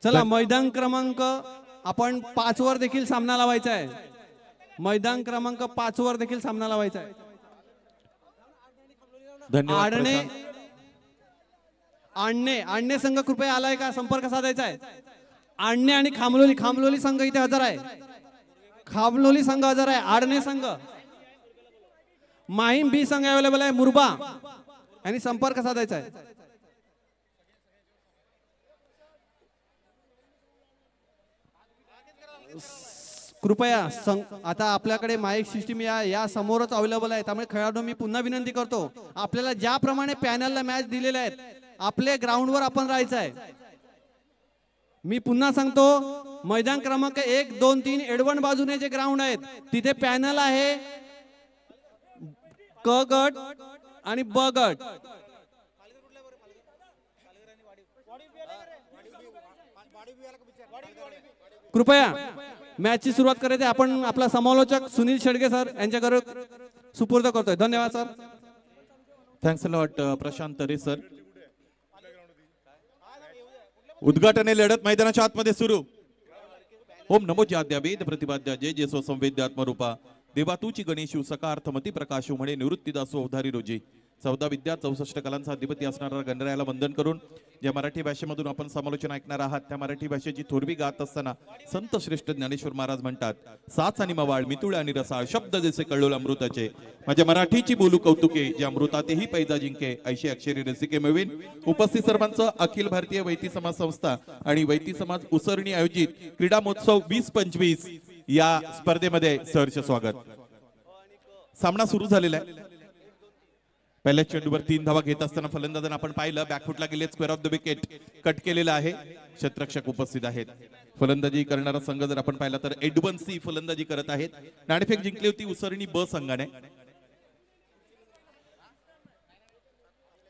चला मैदान क्रमांक आपण 5 वर देखील सामना लावायचा आहे। मैदान क्रमांक 5 वर देखील सामना लावायचा आहे। धन्यवाद। आणणे संघ कृपया आलाय का? संपर्क साधायचा आहे। आणणे आणि खामलोली संघ इथे हजर आहे। खामलोली संघ हजर आहे। आडणे संघ, माहीम बी संघ अवेलेबल आहे। मुरबा आणि संपर्क साधायचा आहे। कृपया आता आपल्याकडे माईक सिस्टीम या समोरच अवेलेबल आहे, त्यामुळे खेळाडू मी पुन्हा विनंती करतो, आपल्याला ज्याप्रमाणे पॅनलला मॅच दिलेले आहेत आपले ग्राउंडवर आपण राहायचं आहे। मी पुन्हा सांगतो, मैदान क्रमांक 1, 2, 3 एडवण बाजूने जे ग्राउंड आहेत तिथे पॅनल आहे क गट आणि ब गट। कृपया मॅचची सुरुवात करायची। आपण आपला समालोचक सुनील शेडगे सर यांच्याकडे सुपूर्द करतोय। धन्यवाद sir. Thanks a lot Prashant Tare sir. उद्घाटन लढत मैदानाच्या आतमध्ये सुरू। ओम नमो ज्याद्या वेद प्रतिपाद्या जय जय सो संवेद्यात्मरूपा देवा तूची गणेशू सकार्थमती प्रकाशू म्हणे निवृत्तीदासो अवधारी रोजी 14 विद्या 64 कलांचा अधिपती असणारा गणरायाला वंदन करून ज्या मराठी भाषेमधून आपण समालोचन ऐकणार आहात त्या मराठी भाषेची थोरवी गात असताना संत श्रेष्ठ ज्ञानेश्वर महाराज म्हणतात, साच आणि मवाळ मितुळ आणि रसाळ शब्द जसे कळोल अमृताचे माझ्या मराठीची बोलू कौतुके जे अमृतातेही पैजा जिंके ऐशी अक्षरी रसिके मिळवीन। उपस्थित सर्वांचं अखिल भारतीय वैती समाज संस्था आणि वैती समाज उसरणी आयोजित क्रीडा महोत्सव 2025 या स्पर्धेमध्ये सहर्ष स्वागत। सामना सुरू झालेला आहे। पहिल्या चेंडूवर 3 धावा घेत असताना फलंदाजांना आपण पाहिलं बॅकफुटला गेले, square of the wicket cut केलेला आहे। क्षेत्ररक्षक उपस्थित आहेत। फलंदाजी करणारा संघ जर आपण पाहिला तर एडवन सी फलंदाजी करत आहेत। नाणेफेक जिंकली होती उसरणी ब संघाने।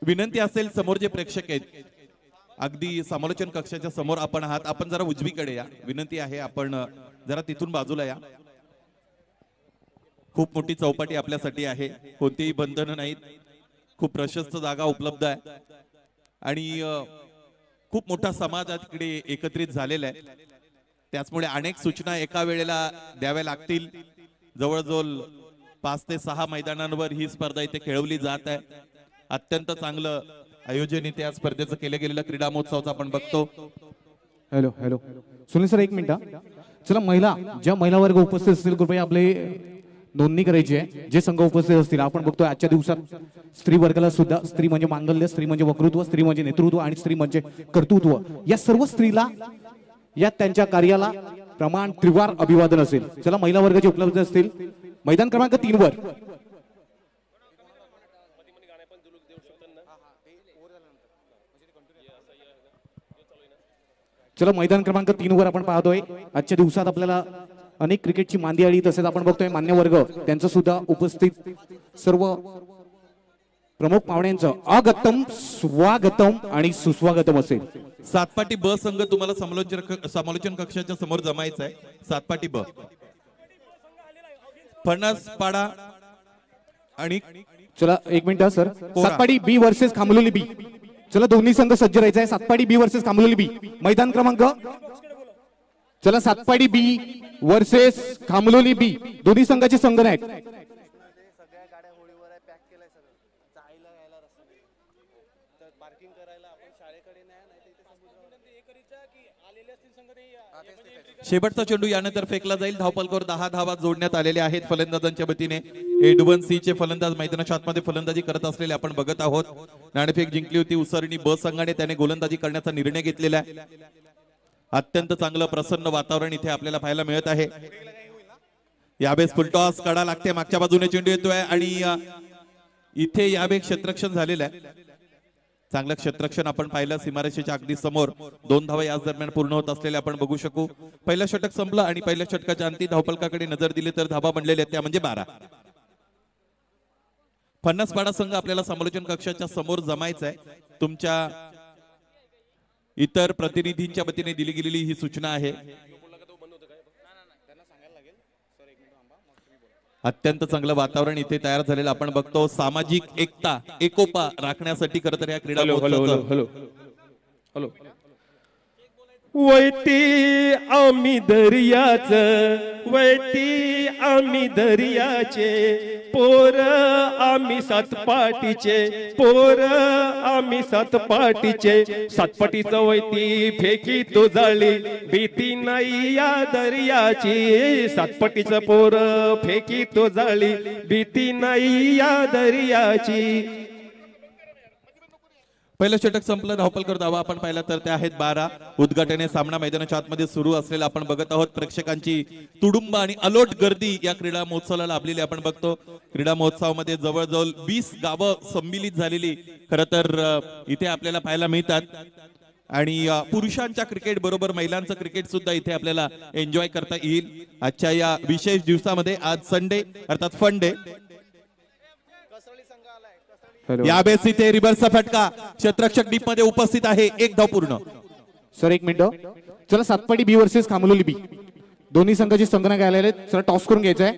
विनंती असेल समोर जे प्रेक्षक आहेत अगदी समालोचन कक्षाच्या समोर आपण आहात, आपण जरा उजवीकडे या, विनंती आहे आपण जरा तिथून बाजूला या। खूप मोठी चौपाटी आपल्यासाठी आहे, कोणतीही बंधनं नाहीत, खूप प्रशस्त जागा उपलब्ध आहे आणि खूप मोठा समाज तिकडे एकत्रित झालेला आहे। त्याचमुळे अनेक सूचना एका वेळेला द्याव्या लागतील। जवळजवळ 5 ते 6 मैदानांवर ही स्पर्धा इथे खेळवली जात आहे। अत्यंत चांगलं आयोजन इथे या स्पर्धेचं केलं गेलेलं क्रीडा महोत्सवाचं आपण बघतो। Hello hello Sunil sir, 1 minute. चला ज्या महिला वर्ग उपस्थित असतील कृपया आपले नोंदणी करायची आहे। जे संघ उपस्थित असतील आपण बघतोय आजच्या दिवसात स्त्री वर्गाला सुद्धा, स्त्री म्हणजे मांगल्य, स्त्री म्हणजे वक्तृत्व, स्त्री म्हणजे नेतृत्व आणि स्त्री म्हणजे कर्तृत्व, या सर्व स्त्रीला या त्यांच्या कार्याला प्रमाण त्रिवार अभिवादन असेल। चला महिला वर्ग जे उपलब्ध असतील मैदान क्रमांक 3 वर। चला मैदान क्रमांक 3 वर आपण पाहतोय आजच्या दिवसात आपल्याला अनेक क्रिकेटची मांदी आली, तसेच आपण बघतोय मान्य वर्ग त्यांचं सुद्धा उपस्थित सर्व प्रमुख पाहुण्यांचं आगतम स्वागतम आणि सुस्वागतम असेल। सातपाटी ब संघ तुम्हाला समालोचन कक्षाच्या समोर जमायचं आहे। सातपाटी ब फणस पाडा आणि चला 1 मिनिट सर, सातपाटी बी वर्सेस खामलोली बी। चला दोन्ही संघ सज्ज राहायचा आहे। सातपाटी बी वर्सेस खामलोली बी मैदान क्रमांक, चला सातपाटी बी वर्सेस खामलोली बी, दोन्ही संघाचे संघ आहेत। शेवटचा चेंडू यानंतर फेकला जाईल। धावपलकर 10 धावा जोडण्यात आलेल्या आहेत फलंदाजांच्या वतीने। एडवन सी चे फलंदाज मैदानाच्या आतमध्ये फलंदाजी करत असलेले आपण बघत आहोत। नाणेफेक जिंकली होती उसरणी ब संघाने, त्याने गोलंदाजी करण्याचा निर्णय घेतलेला आहे। अत्यंत चांगलं प्रसन्न वातावरण इथे आपल्याला पाहायला मिळत आहे। यावेळेस फुलटॉस कडा लागते, मागच्या बाजूने चेंडू येतोय आणि इथे यावेळेस क्षेत्ररक्षण झालेलं आहे। चांगलं क्षेत्ररक्षण आपण पाहिलं सीमारेषेच्या अगदी समोर। 2 धावा याच दरम्यान पूर्ण होत असलेले आपण बघू शकू। पहिलं षटक संपलं आणि पहिल्या षटकाच्या अंती धावपलकाकडे नजर दिली तर धावा बनलेल्या आहेत त्या म्हणजे 12। फणसपाडा संघ आपल्याला समालोचन कक्षाच्या समोर जमायचं आहे। तुमच्या इतर प्रतिनिधींच्या वतीने दिली गेलेली ही सूचना आहे। अत्यंत चांगलं वातावरण इथे तयार झालेलं आपण बघतो। सामाजिक एकता एकोपा राखण्यासाठी खरं तर या क्रीडा महोत्सवाचं वैती आम्ही दर्याच वैती आम्ही दर्याचे पोर आम्ही सातपाटीचे पोर आम्ही सातपाटीचे सातपाटीचं वैती फेकी तो जाळी भीती नाही या दर्याची सातपाटीचं पोर फेकी तो जाळी भीती नाही या दर्याची. पहिलं षटक संपलं. धावपल धावा आपण पाहिला तर त्या आहेत 12. उद्घाटन सामना मैदानाच्या आतमध्ये सुरू असलेला आपण बघत आहोत. प्रेक्षकांची तुडुंब आणि अलोट गर्दी या क्रीडा महोत्सवाला लाभलेली आपण बघतो. क्रीडा महोत्सवामध्ये जवळजवळ 20 गावं संमिलित झालेली खरं तर इथे आपल्याला पाहायला मिळतात. आणि पुरुषांच्या क्रिकेट बरोबर महिलांचं क्रिकेट सुद्धा इथे आपल्याला एन्जॉय करता येईल आजच्या या विशेष दिवसामध्ये. आज संडे अर्थात फन डे. यावेळेस इथे रिव्हर्सचा फटका क्षेत्ररक्षक डीप मध्ये उपस्थित आहे. एक धाव पूर्ण. सर एक मिनिट. चला सातपाडी बी वर्सेस खामलोली बी दोन्ही संघाची संगणक आलेले आहेत. चला टॉस करून घ्यायचा आहे.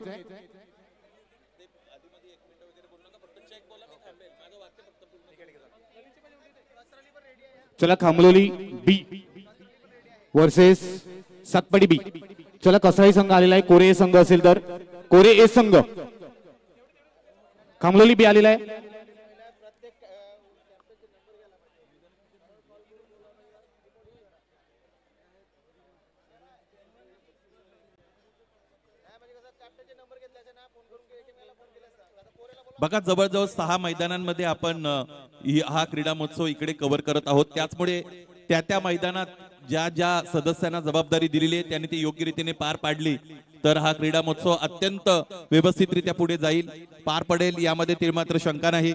चला खामलोली बी वर्सेस सातपाडी बी. चला कसाही संघ आलेला आहे. कोरे संघ असेल तर कोरे ए संघ. खामलोली बी आलेला आहे. बघा जवळजवळ 6 मैदानांमध्ये आपण हा क्रीडा महोत्सव इकडे कव्हर करत आहोत. त्याचमुळे त्या मैदानात ज्या ज्या सदस्यांना जबाबदारी दिलेली आहे त्यांनी ती योग्य रीतीने पार पाडली तर हा क्रीडा महोत्सव अत्यंत व्यवस्थितरित्या पुढे जाईल, पार पडेल यामध्ये ती मात्र शंका नाही.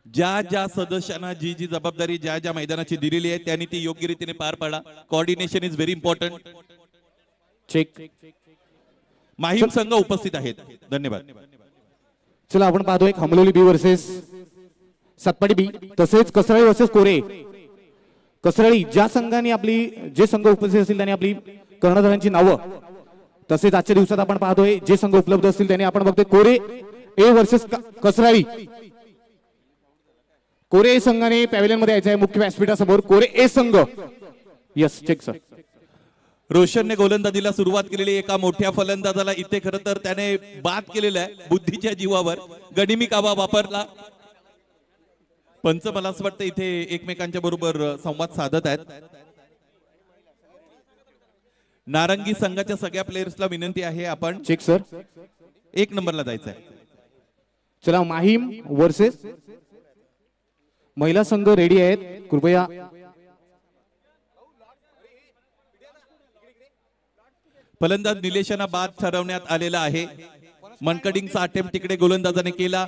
ज्या ज्या सदस्यांना जी जी जबाबदारी ज्या ज्या मैदानाची दिलेली आहे त्यांनी ती योग्य रीतीने पार पाडा. Coordination is very important. Check. Mahim संघ उपस्थित आहेत. धन्यवाद. चला आपण पाहतोय खामलोली बी वर्सेस सातपाडी बी तसेच कसराळी वर्सेस कोरे. कसराळी ज्या संघाने आपली जे संघ उपस्थित असतील त्यांनी आपली कर्णधारांची नावं तसेच आजच्या दिवसात आपण पाहतोय जे संघ उपलब्ध असतील त्यांनी आपण बघतोय कोरे ए वर्सेस कसराळी. कोरे ए संघाने पॅव्हिलियन मध्ये यायचं आहे मुख्य व्यासपीठासमोर. कोरे ए संघ. Yes check sir. रोशनने गोलंदाजीला सुरुवात केलेली एका मोठ्या फलंदाजाला इथे खरं तर त्याने बाद केलेला आहे बुद्धीच्या जीवावर. गनिमी काबा वापरला. पंच मला असं वाटतं इथे एकमेकांच्या बरोबर संवाद साधत आहेत. नारंगी संघाच्या सगळ्या प्लेयर्सला विनंती आहे आपण चेक सर 1 नंबरला जायचं आहे. चला माहीम वर्सेस महिला संघ रेडी आहेत. कृपया फलंदाज निलेशांना बाद ठरवण्यात आलेला आहे. मनकडिंगचा अटेम्प्ट तिकडे गोलंदाजाने केला.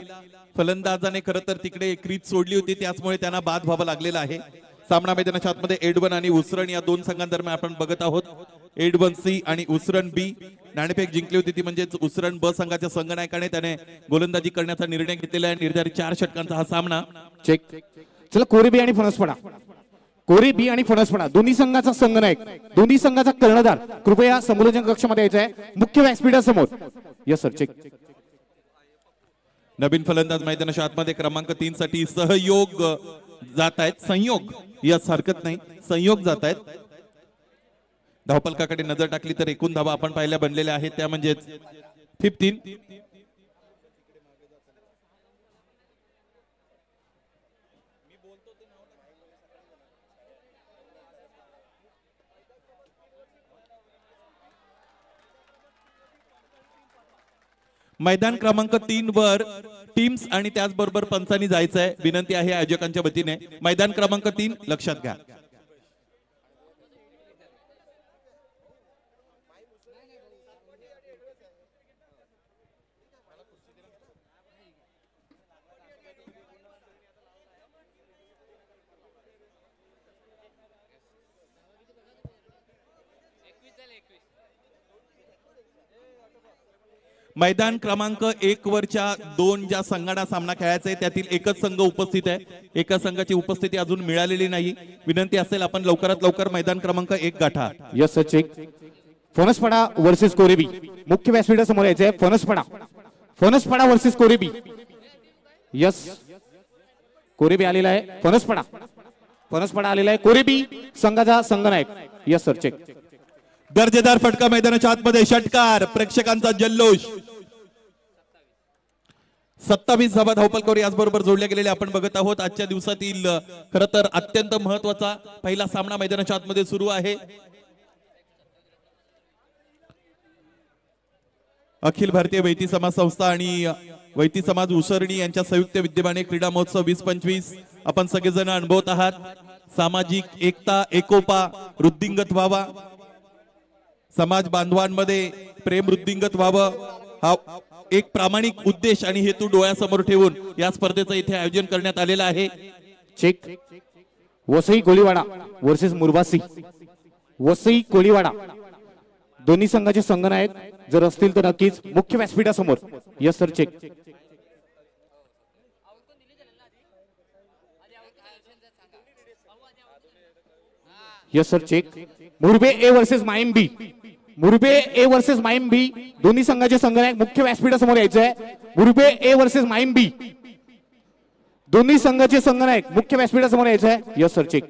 फलंदाजाने खरं तर तिकडे क्रीज सोडली होती त्याचमुळे त्यांना बाद व्हावं लागलेला आहे. सामना मैदानाच्या आतमध्ये एडवन आणि उसरण या 2 संघांदरम्यान आपण बघत आहोत. एडवन सी आणि उसरण बी. नाणेफेक जिंकली होती ती म्हणजेच उसरण ब संघाच्या संघनायकाने त्याने गोलंदाजी करण्याचा निर्णय घेतलेला आहे. निर्धारित 4 षटकांचा हा सामना. चेक. चला कोरे बी आणि फणसपडा. कोरे बी आणि फणसपडा दोन्ही संघाचा संघनायक दोन्ही संघाचा कर्णधार कृपया समोलंजन कक्षामध्ये यायचं आहे मुख्य व्यासपीठासमोर. Yes sir check. नवीन फलंदाज मैदानाच्या आतमध्ये क्रमांक 3 साठी सहयोग जात आहेत. संयोग यस हरकत नाही संयोग जात आहेत. धावपलकाकडे नजर टाकली तर एकूण धावा आपण पाहिल्या बनलेल्या आहेत त्या म्हणजेच 15. मैदान क्रमांक 3 वर टीम्स आणि त्याचबरोबर पंचांनी जायचं आहे. विनंती आहे आयोजकांच्या वतीने. मैदान क्रमांक 3 लक्षात घ्या. मैदान क्रमांक 1 वरच्या 2 ज्या संघांना सामना खेळायचा आहे त्यातील एकच संघ उपस्थित आहे. एका संघाची उपस्थिती अजून मिळालेली नाही. विनंती असेल आपण लवकरात लवकर मैदान क्रमांक 1 गाठा. Yes check. Phanaspada versus Kore B मुख्य व्यासपीठासमोर यायचं आहे. फणसपडा वर्सेस कोरेबी. यस कोरेबी आलेला आहे. फणसपडा आलेला आहे. कोरेबी संघाचा संघनायक. Yes sir check. दर्जेदार फटका मैदानाच्या आतमध्ये. षटकार. प्रेक्षकांचा जल्लोष. 27 धावा धावपलकावर याचबरोबर जोडल्या गेलेल्या आपण बघत आहोत. आजच्या दिवसातील खरं तर अत्यंत महत्वाचा पहिला सामना मैदानाच्या आतमध्ये सुरू आहे. अखिल भारतीय वैती समाज संस्था आणि वैती समाज उसरणी यांच्या संयुक्त विद्यमाने क्रीडा महोत्सव 2025 आपण सगळेजण अनुभवत आहात. सामाजिक एकता एकोपा वृद्धिंगत व्हावा, समाज बांधवांमध्ये प्रेम वृद्धिंगत व्हावं, हा एक प्रामाणिक उद्देश आणि हेतू डोळ्यासमोर ठेवून या स्पर्धेचं इथे आयोजन करण्यात आलेलं आहे. चेक. वसई कोळीवाडा वर्सेस मुरबासी. वसई कोळीवाडा दोन्ही संघाचे संघनायक जर असतील तर नक्कीच मुख्य व्यासपीठासमोर. Yes sir check. Yes sir check. Murbe A versus Mahim B. Murbe A versus Mahim B दोन्ही संघाचे संघनायक मुख्य व्यासपीठासमोर यायचे आहे. Murbe A versus Mahim B दोन्ही संघाचे संघनायक मुख्य व्यासपीठासमोर यायचे आहे. Yes sir check.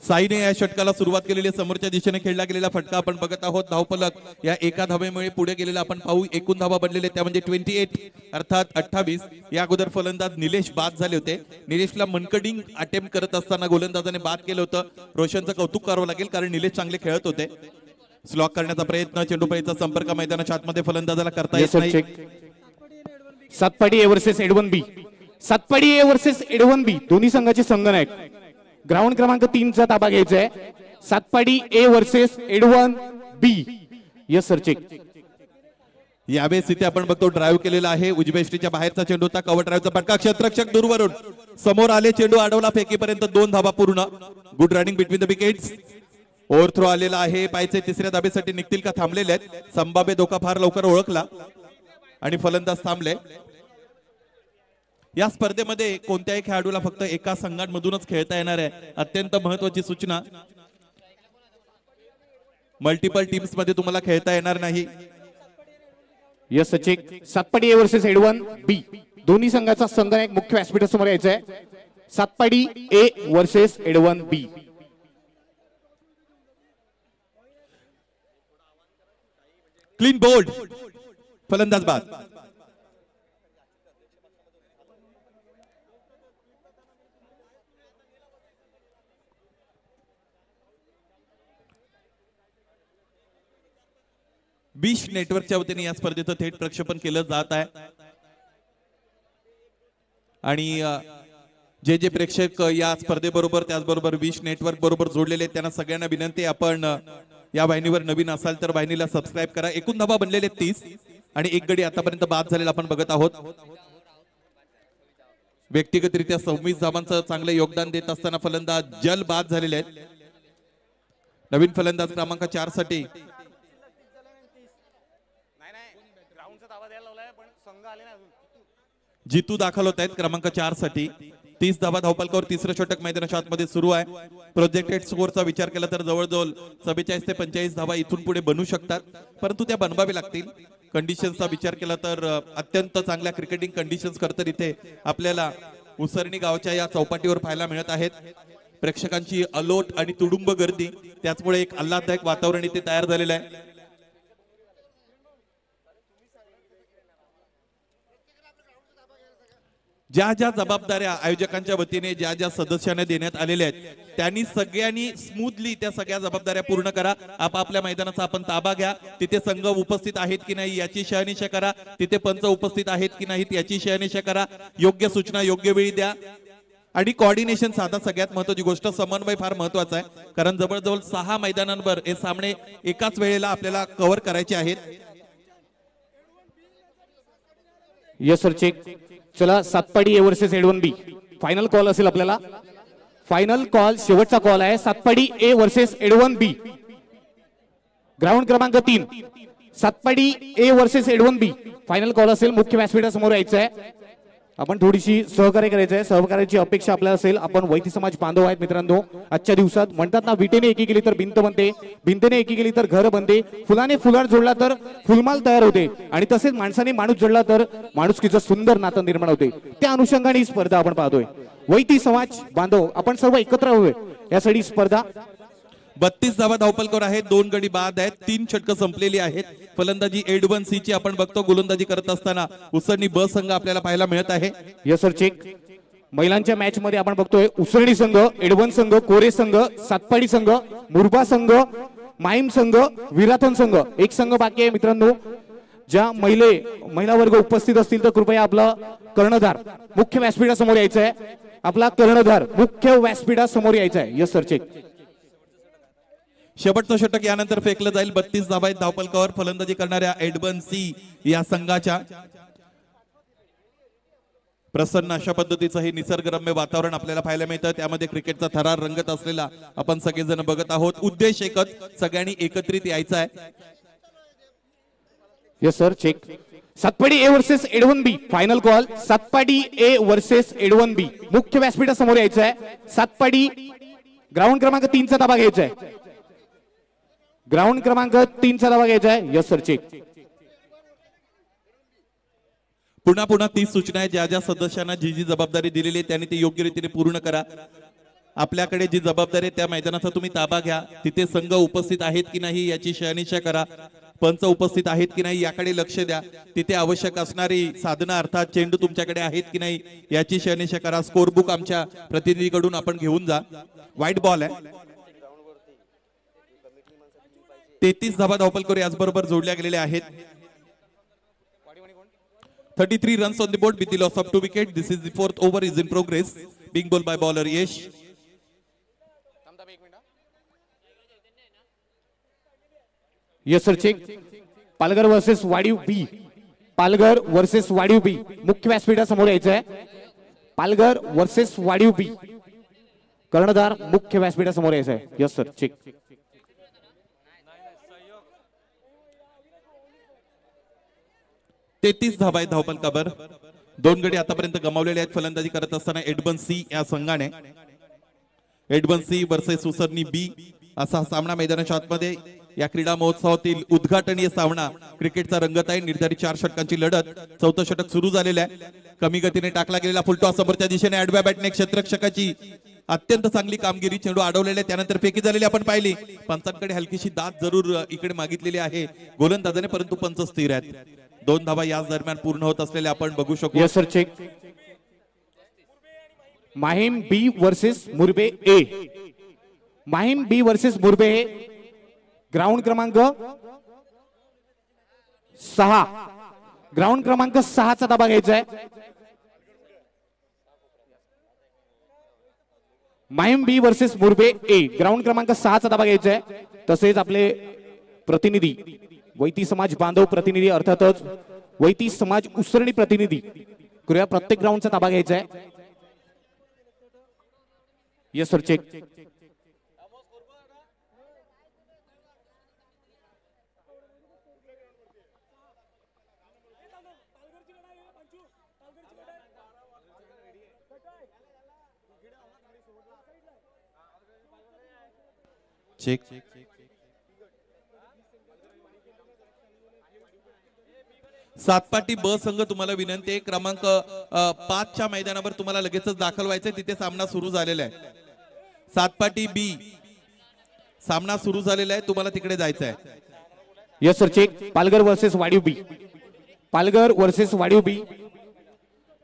साईने या षटकाला सुरुवात केलेली. समोरच्या दिशेने खेळला गेलेला फटका आपण बघत आहोत. धावफलक या एका धावेमुळे पुढे गेलेला आपण पाहू. एकूण धावा बनलेले त्या म्हणजे 28 अर्थात 28. या अगोदर फलंदाज निलेश बाद झाले होते. निलेशला मनकडिंग अटेम्प्ट करत असताना गोलंदाजाने बाद केलं होतं. रोशनचं कौतुक करावं लागेल कारण निलेश चांगले खेळत होते. स्लॉक करण्याचा प्रयत्न. चेंडूपळीचा संपर्क मैदानाच्या आतमध्ये फलंदाजाला करता येत नाही. Satpadi A versus Edwan B. Satpadi A versus Edwan B दोन्ही संघाचे संघनायक. ग्राउंड क्रमांक 3 चा ताबा घ्यायचा आहे. Satpati A versus Edwan B. Yes sir check. यावेळेस इथे आपण बघतो ड्राईव्ह केलेला आहे. उजव्या बाहेरचा चेंडू होता. कव्हर ड्राईव्हचा फटका. क्षेत्ररक्षक दूरवरून समोर आले. चेंडू अडवला. फेकीपर्यंत 2 धावा पूर्ण. Good running between the wickets. Over throw आलेला आहे. पायचे तिसऱ्या धाबेसाठी निघतील का थांबलेले आहेत. संभाव्य धोका फार लवकर ओळखला आणि फलंदाज थांबले. या स्पर्धेमध्ये कोणत्याही खेळाडूला फक्त एका संघांमधूनच खेळता येणार आहे. अत्यंत महत्वाची सूचना. मल्टिपल टीम्स मध्ये तुम्हाला खेळता येणार नाही. Yes check. Satpati A versus Edwan B दोन्ही संघाचा संघनायक मुख्य व्यासपीठासमोर यायचा आहे. Satpati A versus Edwan B. Clean bowled. फलंदाज बाद. विश नेटवर्कच्या वतीने या स्पर्धेचं थेट प्रक्षेपण केलं जात आहे आणि जे जे प्रेक्षक या स्पर्धेबरोबर त्याचबरोबर विश नेटवर्क बरोबर जोडलेले आहेत त्यांना सगळ्यांना विनंती, आपण या वाहिनीवर नवीन असाल तर वाहिनीला सबस्क्राईब करा. एकूण धावा बनलेले 30 आणि एक गडी आतापर्यंत बाद झालेला आपण बघत आहोत. व्यक्तिगतरित्या 26 धावांचं चांगलं योगदान देत असताना फलंदाज जल बाद झालेले आहेत. नवीन फलंदाज क्रमांक 4 साठी जितू दाखल होत आहेत. क्रमांक 4 साठी 30 धावा धावपलकावर तिसरं षटक मैदानाच्या आतमध्ये सुरू आहे. प्रोजेक्टेड स्कोरचा विचार केला तर जवळजवळ 44 ते 45 धावा इथून पुढे बनू शकतात, परंतु त्या बनवावे लागतील. कंडिशनचा विचार केला तर अत्यंत चांगल्या क्रिकेटिंग कंडिशन्स खरं तर इथे आपल्याला उसरणी गावाच्या या चौपाटीवर पाहायला मिळत आहेत. प्रेक्षकांची अलोट आणि तुडुंब गर्दी, त्याचमुळे एक आल्हाददायक वातावरण इथे तयार झालेलं आहे. ज्या ज्या जबाबदाऱ्या आयोजकांच्या वतीने ज्या ज्या सदस्यांना देण्यात आलेल्या आहेत त्यांनी सगळ्यांनी स्मूथली त्या सगळ्या जबाबदाऱ्या पूर्ण करा. आपापल्या मैदानाचा आपण ताबा घ्या. तिथे संघ उपस्थित आहेत की नाही याची शहानिशा करा. तिथे पंच उपस्थित आहेत की नाहीत याची शहानिशा करा. योग्य सूचना योग्य वेळी द्या आणि कोऑर्डिनेशन साधा. सगळ्यात महत्वाची गोष्ट समन्वय फार महत्वाचा आहे, कारण जवळजवळ 6 मैदानांवर हे सामने एकाच वेळेला आपल्याला कव्हर करायचे आहेत. Yes sir check. चला Satpati A versus Edwan B final call असेल आपल्याला. फायनल कॉल शेवटचा कॉल आहे. Satpati A versus Edwan B. Ground क्रमांक 3 Satpati A versus Edwan B final call असेल. मुख्य व्यासपीठासमोर यायचं आहे. आपण थोडीशी सहकार्य करायचं आहे. सहकार्याची अपेक्षा आपल्याला असेल. आपण वैती समाज बांधव आहेत मित्रांनो. आजच्या दिवसात म्हणतात ना, विटेने एकी केली तर भिंत बनते, भिंतीने एकी केली तर घर बनते, फुलाने फुलार जोडला तर फुलमाल तयार होते आणि तसेच माणसाने माणूस जोडला तर माणुसकीचं सुंदर नातं निर्माण होते. त्या अनुषंगाने ही स्पर्धा आपण पाहतोय. वैती समाज बांधव आपण सर्व एकत्र होऊया यासाठी स्पर्धा. 32 धावा धावपलकर आहेत, 2 गडी बाद आहेत, 3 षटकं संपलेली आहेत. फलंदाजी एडवन सी ची आपण बघतो. गोलंदाजी करत असताना उसरणी ब संघ आपल्याला पाहायला मिळत आहे. Yes sir check. महिलांच्या मॅच मध्ये आपण बघतोय उसरणी संघ, एडवन संघ, कोरे संघ, सातपाडी संघ, मुरबा संघ, माईम संघ, विराथन संघ. एक संघ बाकी आहे मित्रांनो. ज्या महिला वर्ग उपस्थित असतील तर कृपया आपला कर्णधार मुख्य व्यासपीठासमोर यायचं आहे. आपला कर्णधार मुख्य व्यासपीठासमोर यायचा आहे. Yes sir check. शेवटचं षटक यानंतर फेकलं जाईल. 32 धावा आहेत धावपलकावर. फलंदाजी करणाऱ्या एडवन सी या संघाच्या. प्रसन्न अशा पद्धतीचं हे निसर्गरम्य वातावरण आपल्याला पाहायला मिळतं. त्यामध्ये क्रिकेटचा थरार रंगत असलेला आपण सगळेजण बघत आहोत. उद्देश एकच, सगळ्यांनी एकत्रित यायचं आहे. Yes sir check. Satpati A versus Edwan B final call. Satpati A versus Edwan B. मुख्य व्यासपीठासमोर यायचं आहे. सातपाडी ग्राउंड क्रमांक 3 चा ताबा घ्यायचा आहे. ग्राउंड क्रमांक 3 चा ताबा घ्यायचा आहे. Yes sir check. पुन्हा पुन्हा 30 सूचना आहेत. ज्या ज्या सदस्यांना जी जी जबाबदारी दिलेली आहे त्यांनी ती योग्य रीतीने पूर्ण करा. आपल्याकडे जी जबाबदारी आहे त्या मैदानाचा तुम्ही ताबा घ्या. तिथे संघ उपस्थित आहेत की नाही याची शहानिशा करा. पंच उपस्थित आहेत की नाही याकडे लक्ष द्या. तिथे आवश्यक असणारी साधनं अर्थात चेंडू तुमच्याकडे आहेत की नाही याची शहानिशा करा. स्कोर बुक आमच्या प्रतिनिधीकडून आपण घेऊन जा. व्हाईट बॉल आहे. 33 धावा धावपलकर याचबरोबर जोडल्या गेलेल्या आहेत. 33 runs on the board with the loss of 2 wickets. This is the 4th over is in progress. Being bowled by bowler Yesh. Yes sir check. Palghar versus Wadiv B. Palghar versus Wadiv B. मुख्य व्यासपीठासमोर यायचं आहे. Palghar versus Wadiv B. कर्णधार मुख्य व्यासपीठासमोर यायचं आहे. Yes sir check. तेहतीस धावा आहेत धावपलकावर. 2 गडी आतापर्यंत गमावलेले आहेत. फलंदाजी करत असताना एडवन सी या संघाने. एडवन सी वर्सेस उसरणी बी असा सामना मैदानाच्या आतमध्ये या क्रीडा महोत्सवातील उद्घाटनीय सामना क्रिकेटचा रंगत आहे. निर्धारित 4 षटकांची लढत. 4थं षटक सुरू झालेलं आहे. कमी गतीने टाकला गेलेला फुलटॉस समोरच्या दिशेने आडव्या बॅटने क्षेत्ररक्षकाची अत्यंत चांगली कामगिरी. चेंडू अडवलेला आहे. त्यानंतर फेकी झालेली आपण पाहिली. पंचांकडे हलकीशी दाद जरूर इकडे मागितलेली आहे गोलंदाजाने, परंतु पंच स्थिर आहेत. 2 धावा याच दरम्यान पूर्ण होत असलेल्या आपण बघू शकतो. Yes sir check. Mahim B versus Murbe A. Mahim B versus Murbe A. Ground क्रमांक 6. ग्राउंड क्रमांक 6 चा ताबा घ्यायचा आहे. Mahim B versus Murbe A. Ground क्रमांक 6 चा ताबा घ्यायचा आहे. तसेच आपले प्रतिनिधी वैती समाज बांधव प्रतिनिधी अर्थातच वैती समाज उसरणी प्रतिनिधी कृपया प्रत्येक ग्राउंडचा ताबा घ्यायचा आहे. Yes sir check. Check. Satpati ब संघ तुम्हाला विनंती आहे. क्रमांक 5 च्या मैदानावर तुम्हाला लगेचच दाखल व्हायचंय. तिथे सामना सुरू झालेला आहे. सातपाटी बी सामना सुरू झालेला आहे. तुम्हाला तिकडे जायचं आहे. Yes sir check. Palghar versus Wadiv B. Palghar versus Wadiv B.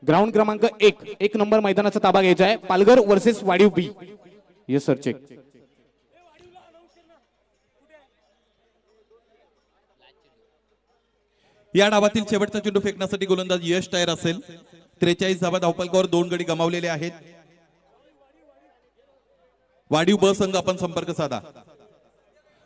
Ground क्रमांक 1. 1 नंबर मैदानाचा ताबा घ्यायचा आहे. Palghar versus Wadiv B. Yes sir check. या डावातील शेवटचा चेंडू फेकण्यासाठी गोलंदाज यश तयार असेल. 43 धावा धावपलकावर 2 गडी गमावलेले आहेत. वाडीव ब संघ आपण संपर्क साधा.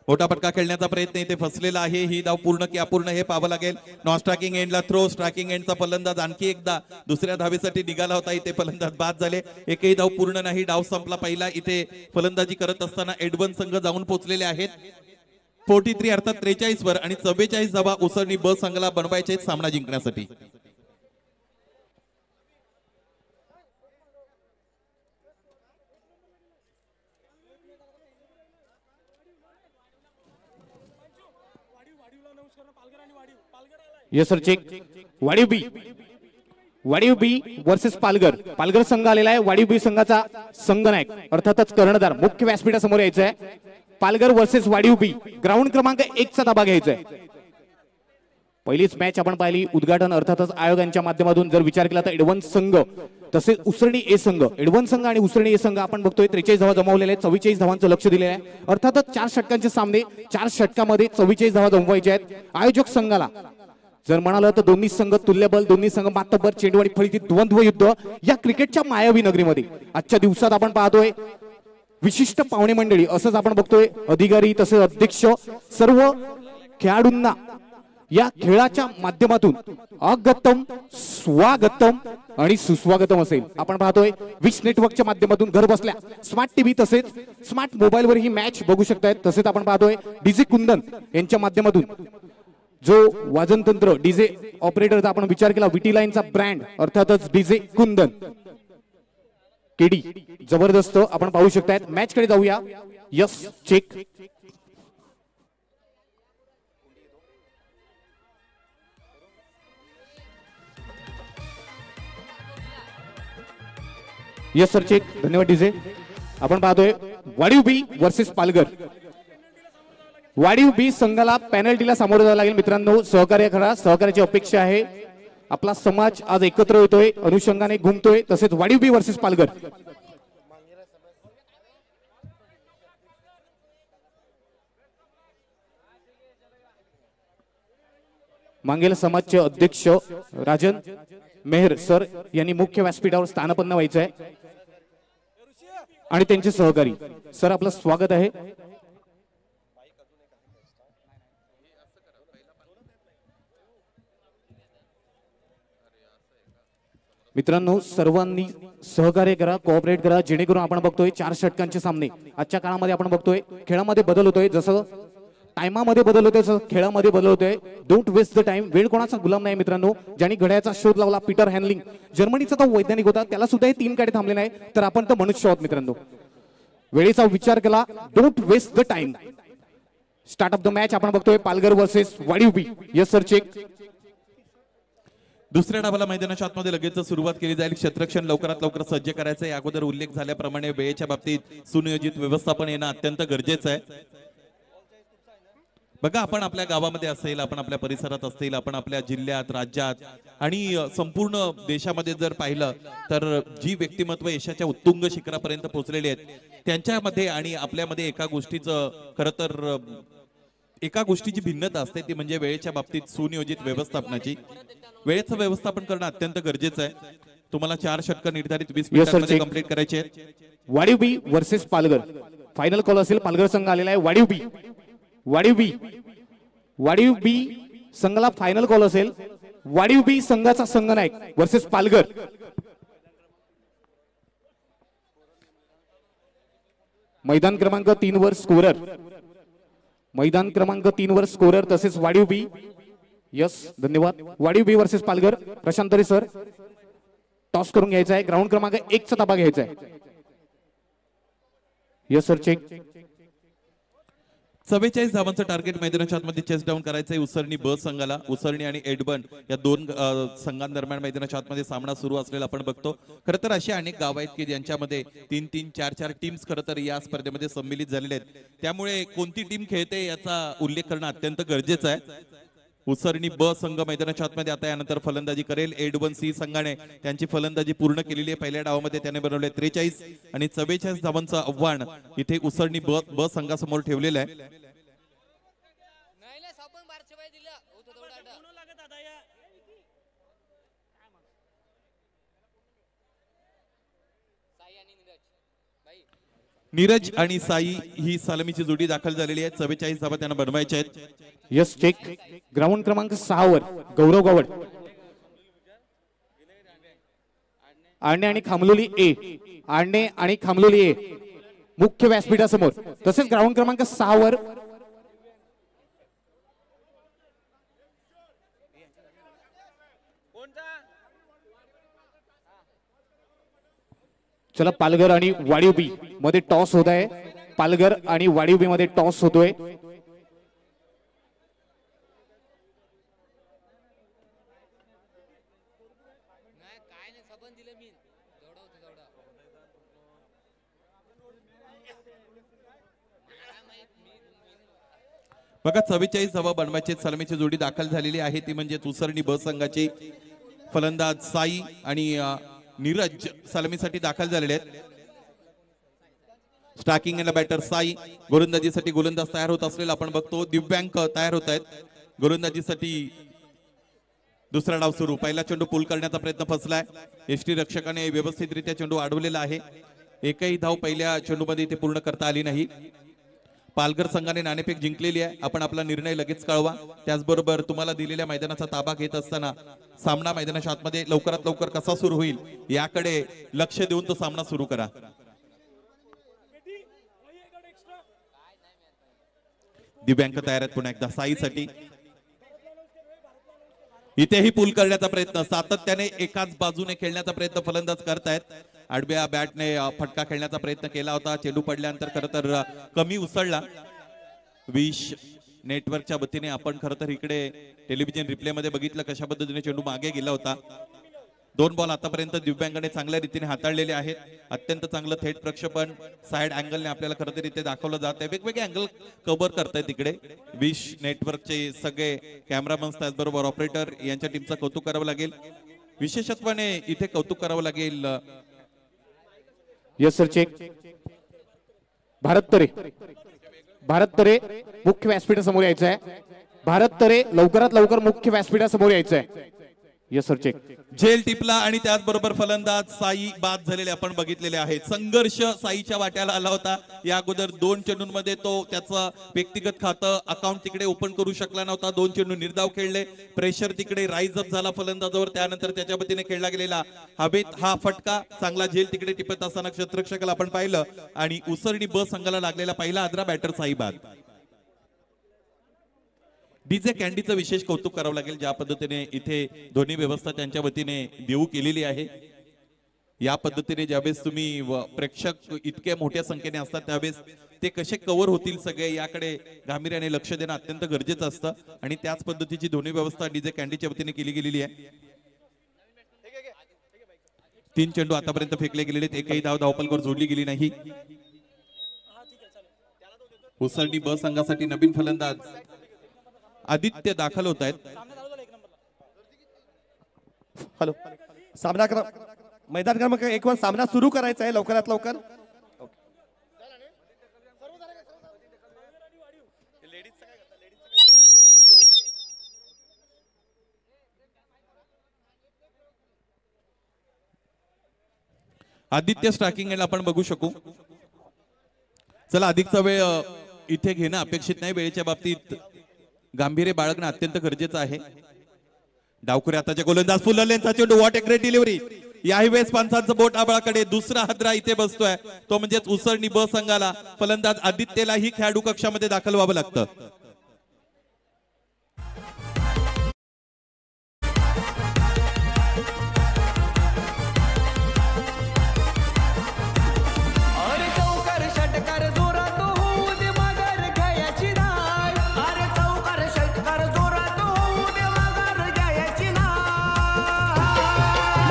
मोठा फटका खेळण्याचा प्रयत्न इथे फसलेला आहे. ही धाव पूर्ण की अपूर्ण हे पाहावं लागेल. नॉन स्ट्रायकिंग एंडला थ्रो. स्ट्रायकिंग एंडचा फलंदाज आणखी एकदा दुसऱ्या धावेसाठी निघाला होता. इथे फलंदाज बाद झाले. एकही धाव पूर्ण नाही. डाव संपला पहिला. इथे फलंदाजी करत असताना एडवन संघ जाऊन पोहोचलेले आहेत. 43 अर्थात 43 वर आणि 44 धावा उसरणी ब संघाला बनवायचे सामना जिंकण्यासाठी. Yes sir check. Wadiv B, Wadiv B versus Palghar. Palghar संघ आलेला आहे. वाडीव बी संघाचा संघनायक अर्थातच कर्णधार मुख्य व्यासपीठासमोर यायचं आहे. Palghar versus Wadiv B, ground क्रमांक 1 चा ताबा घ्यायचा आहे. पहिलीच मॅच आपण पाहिली उद्घाटन अर्थातच आयोगांच्या माध्यमातून जर विचार केला तर एडव्हान्स संघ तसेच उसरणी ए संघ, एडव्हान्स संघ आणि उसरणी ए संघ आपण बघतोय 43 धावा जमवलेले आहेत. 44 धावांचं लक्ष दिलेलं आहे. अर्थातच 4 षटकांचे सामने, 4 षटकामध्ये 44 धावा जमवायच्या आहेत. आयोजक संघाला जर म्हणालं तर दोन्ही संघ तुल्यबल, दोन्ही संघ मातब्बर, चेंडू आणि फळीतील द्वंद्व युद्ध या क्रिकेटच्या मायावी नगरीमध्ये आजच्या दिवसात आपण पाहतोय. विशिष्ट पाहुणे मंडळी असंच आपण बघतोय, अधिकारी तसेच अध्यक्ष सर्व खेळाडूंना या खेळाच्या माध्यमातून अगतम, स्वागतम आणि सुस्वागतम असेल. आपण पाहतोय विश नेटवर्कच्या माध्यमातून घर बसल्या स्मार्ट टीव्ही तसेच स्मार्ट मोबाईलवर ही मॅच बघू शकतायत. तसेच आपण पाहतोय डीजे कुंदन यांच्या माध्यमातून जो वाजनतंत्र डीजे ऑपरेटरचा आपण विचार केला, विटी लाईनचा ब्रँड अर्थातच डीजे कुंदन केडी जबरदस्त आपण पाहू शकतायत. मॅच कडे जाऊया. Yes check. Yes sir check. धन्यवाद डीजे. आपण पाहतोय वाडीव बी वर्सेस पालघर. वाडीव बी संघाला पेनल्टीला सामोरं जावं लागेल. मित्रांनो सहकार्य करा, सहकार्याची अपेक्षा आहे. आपला समाज आज एकत्र होतोय, अनुषंगाने घुमतोय. तसेच वाडीव बी वर्सेस पालघर. मांगेल समाजचे अध्यक्ष राजन मेहर सर यांनी मुख्य व्यासपीठावर स्थानापन्न व्हायचं आहे आणि त्यांचे सहकारी. सर आपलं स्वागत आहे. मित्रांनो सर्वांनी सहकार्य करा, कोऑपरेट करा, जेणेकरून आपण बघतोय 4 षटकांचे सामने. आजच्या काळामध्ये आपण बघतोय खेळामध्ये बदल होतोय, जसं टाइमामध्ये बदल होतोय तसं खेळामध्ये बदल होतोय. Don't waste the time. वेळ कोणाचा गुलाम नाही मित्रांनो. ज्यांनी घड्याळाचा शोध लावला पीटर हॅनलिंग, जर्मनीचा तो वैज्ञानिक होता, त्याला सुद्धा हे 3 काढे थांबले नाही, तर आपण तर मनुष्य आहोत मित्रांनो. वेळेचा विचार केला. Don't waste the time. Start of the match आपण बघतोय Palghar versus Wadiv B. Yes sir check. दुसऱ्या डावाला मैदानाच्या आतमध्ये लगेच सुरुवात केली जाईल. क्षेत्ररक्षण लवकरात लवकर सज्ज करायचं आहे. अगोदर उल्लेख झाल्याप्रमाणे वेळेच्या बाबतीत सुनियोजित व्यवस्थापन येणं अत्यंत गरजेचं आहे. बघा आपण आपल्या गावामध्ये असेल, आपण आपल्या परिसरात असेल, आपण आपल्या जिल्ह्यात, राज्यात आणि संपूर्ण देशामध्ये जर पाहिलं तर जी व्यक्तिमत्व यशाच्या उत्तुंग शिखरापर्यंत पोहोचलेली आहेत त्यांच्यामध्ये आणि आपल्यामध्ये एका गोष्टीचं खरं तर एका गोष्टीची भिन्नता असते, ती म्हणजे वेळेच्या बाबतीत सुनियोजित व्यवस्थापनाची. वेळेचं व्यवस्थापन करणं अत्यंत गरजेचं आहे. तुम्हाला 4 षटकं निर्धारित 20 मिनिटांमध्ये कंप्लीट करायचे आहेत. वाडीव B versus Palghar. Final call असेल. पालघर संघ आलेला आहे. वाडीव बी, वाडीव बी, वाडीव बी संघाला फायनल कॉल असेल. वाडीव बी संघाचा संघनायक वर्सेस पालघर. मैदान क्रमांक 3 वर स्कोरर, मैदान क्रमांक 3 वर स्कोरर तसेच वाडीव बी. यस धन्यवाद. वाडीव बी वर्सेस पालघर. प्रशांत तरे सर टॉस करून घ्यायचा आहे. ग्राउंड क्रमांक 1 चा ताबा घ्यायचा आहे. Yes sir check. 44 धावांचं टार्गेट मैदानाच्या आतमध्ये चेस डाऊन करायचंय उसरणी ब संघाला. उसरणी आणि एडबन या 2 संघांदरम्यान मैदानाच्या आतमध्ये सामना सुरू असलेला आपण बघतो. खरं तर अशी अनेक गाव आहेत की ज्यांच्यामध्ये 3-3, 4-4 टीम्स खरं तर या स्पर्धेमध्ये सम्मिलित झालेले आहेत. त्यामुळे कोणती टीम खेळते याचा उल्लेख करणं अत्यंत गरजेचं आहे. उसरणी ब संघ मैदानाच्या आतमध्ये आता यानंतर फलंदाजी करेल. एडबन सी संघाने त्यांची फलंदाजी पूर्ण केलेली आहे. पहिल्या डावामध्ये त्याने बनवले 43 आणि 44 धावांचं आव्हान इथे उसरणी ब संघासमोर ठेवलेलं आहे. नीरज आणि साई ही सलामीची जोडी दाखल झालेली आहे. 44 धावा त्यांना बनवायच्या आहेत. Yes check. ग्राउंड क्रमांक 6 वर गौरव गवड, आडणे आणि खामलोली ए, आडणे आणि खामलोली ए मुख्य व्यासपीठासमोर. तसेच ग्राउंड क्रमांक 6 वर चला पालघर आणि वाडीव बी मध्ये टॉस होत आहे. पालघर आणि वाडीव बी मध्ये टॉस होतोय. बघा 44 बनवायचे सलामीची जोडी दाखल झालेली आहे ती म्हणजे उसरणी ब संघाची फलंदाज साई आणि नीरज सलामीसाठी दाखल झालेले आहेत. स्टार्किंग एंड बॅटर साई, गोलंदाजीसाठी गोलंदाज तयार होत असलेला आपण बघतो. दिव्यांक तयार होत आहेत गोलंदाजीसाठी. दुसरा डाव सुरू. पहिला चेंडू पूल करण्याचा प्रयत्न फसलाय. एसटी रक्षकाने व्यवस्थितरित्या चेंडू अडवलेला आहे. एकही धाव पहिल्या चेंडूमध्ये ते पूर्ण करता आली नाही. पालघर संघाने नाणेफेक जिंकलेली आहे. आपण आपला निर्णय लगेच कळवा. त्याचबरोबर तुम्हाला दिलेल्या मैदानाचा ताबा घेत असताना सामना मैदानाच्या आतमध्ये लवकरात लवकर कसा सुरू होईल याकडे लक्ष देऊन तो सामना सुरू करा. दिव्यांक तयार आहेत पुन्हा एकदा साईसाठी. इथेही पूल करण्याचा प्रयत्न, सातत्याने एकाच बाजूने खेळण्याचा प्रयत्न फलंदाज करतायत. आडव्या बॅटने फटका खेळण्याचा प्रयत्न केला होता. चेंडू पडल्यानंतर खरं तर कमी उसळला. विश नेटवर्कच्या वतीने आपण खरं तर इकडे टेलिव्हिजन रिप्ले मध्ये बघितलं कशा पद्धतीने चेंडू मागे गेला होता. 2 बॉल आतापर्यंत दिव्यांगाने चांगल्या रीतीने हाताळलेले आहेत. अत्यंत चांगलं थेट प्रक्षेपण साइड अँगलने आपल्याला खरं तर इथे दाखवलं जात आहे. वेगवेगळे अँगल कव्हर करतायत तिकडे. विश नेटवर्कचे सगळे कॅमेरामन्स त्याचबरोबर ऑपरेटर यांच्या टीमचं कौतुक करावं लागेल. विशेषत्वाने इथे कौतुक करावं लागेल. Yes sir check. Bharat Tare मुख्य व्यासपीठासमोर यायचं आहे. भारत तरे लवकरात लवकर मुख्य व्यासपीठासमोर यायचं आहे. Yes sir check. झेल टिपला आणि त्याचबरोबर फलंदाज साई बाद झालेले आपण बघितलेले आहेत. संघर्ष साईच्या वाट्याला आला होता. या अगोदर 2 चेंडूंमध्ये तो त्याचं व्यक्तिगत खातं अकाउंट तिकडे ओपन करू शकला नव्हता. 2 चेंडू निर्धाव खेळले. प्रेशर तिकडे राईज अप झाला फलंदाजावर. त्यानंतर त्याच्या वतीने खेळला गेलेला हवेत हा फटका चांगला झेल तिकडे टिपत असताना क्षेत्ररक्षकाला आपण पाहिलं आणि उसरणी ब संघाला लागलेला पहिला आदरा बॅटर साई बाद. डीजे कॅन्डीचं विशेष कौतुक करावं लागेल. ज्या पद्धतीने इथे ध्वनी व्यवस्था त्यांच्या वतीने देऊ केलेली आहे. या पद्धतीने ज्यावेळेस तुम्ही प्रेक्षक इतक्या मोठ्या संख्येने असतात त्यावेळेस ते कसे कव्हर होतील सगळे याकडे गांभीर्याने लक्ष देणं अत्यंत गरजेचं असतं आणि त्याच पद्धतीची ध्वनी व्यवस्था डीजे कॅन्डीच्या वतीने केली गेलेली आहे. 3 चेंडू आतापर्यंत फेकले गेलेले. एकही धावपलकर जोडली गेली नाही. उसरणी ब संघासाठी नवीन फलंदाज आदित्य दाखल होत आहेत. हॅलो, सामना मैदान क्रमांक 1 वर सामना सुरू करायचा आहे लवकरात लवकर. आदित्य स्ट्रायकिंग एंड आपण बघू शकू. चला अधिकचा वेळ इथे घेणं अपेक्षित नाही. वेळेच्या बाबतीत गांभीर्य बाळगणं अत्यंत गरजेचं आहे. डावखुरे आताचे गोलंदाज फुलरलेनचा चेंडू. What a great delivery. याही वेळेस पंचांचं बोट आबाळाकडे. दुसरा हादरा इथे बसतोय तो म्हणजेच उसरणी ब संघाला. फलंदाज आदित्यलाही खेळाडू कक्षामध्ये दाखल व्हावं लागतं.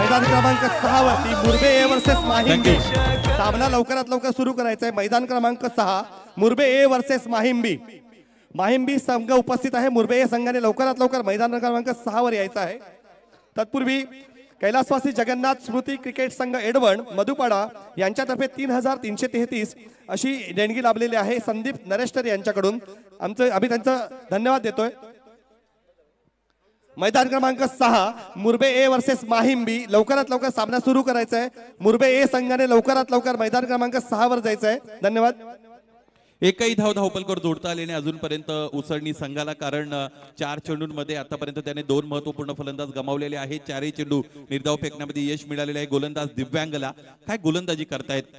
मैदान क्रमांक 6 वरती मुरबे ए वर्सेस माहिंबी सामना लवकरात लवकर सुरू करायचा आहे. मैदान क्रमांक 6 मुरबे ए वर्सेस माहिंबी संघ उपस्थित आहे. मुरबे ए संघाने लवकरात लवकर मैदान क्रमांक 6 वर यायचं आहे. तत्पूर्वी कैलासवासी जगन्नाथ स्मृती क्रिकेट संघ एडवण मधुपाडा यांच्यातर्फे 3333 अशी देणगी लाभलेली आहे संदीप नरेश्वर यांच्याकडून. आम्ही त्यांचं धन्यवाद देतोय. मैदान क्रमांक 6 मुरबे ए वर्सेस माहिंबी लवकरात लवकर सामना सुरू करायचा आहे. मुरबे ए संघाने लवकरात लवकर मैदान क्रमांक 6 वर जायचं आहे. धन्यवाद. एकही धावपलकर जोडता आले नाही अजूनपर्यंत उसरणी संघाला. कारण 4 चेंडूंमध्ये आतापर्यंत त्याने 2 महत्वपूर्ण फलंदाज गमावलेले आहेत. 4ही चेंडू निर्धाव फेकण्यामध्ये यश मिळालेले आहे गोलंदाज दिव्यांगला. काय गोलंदाजी करतायत.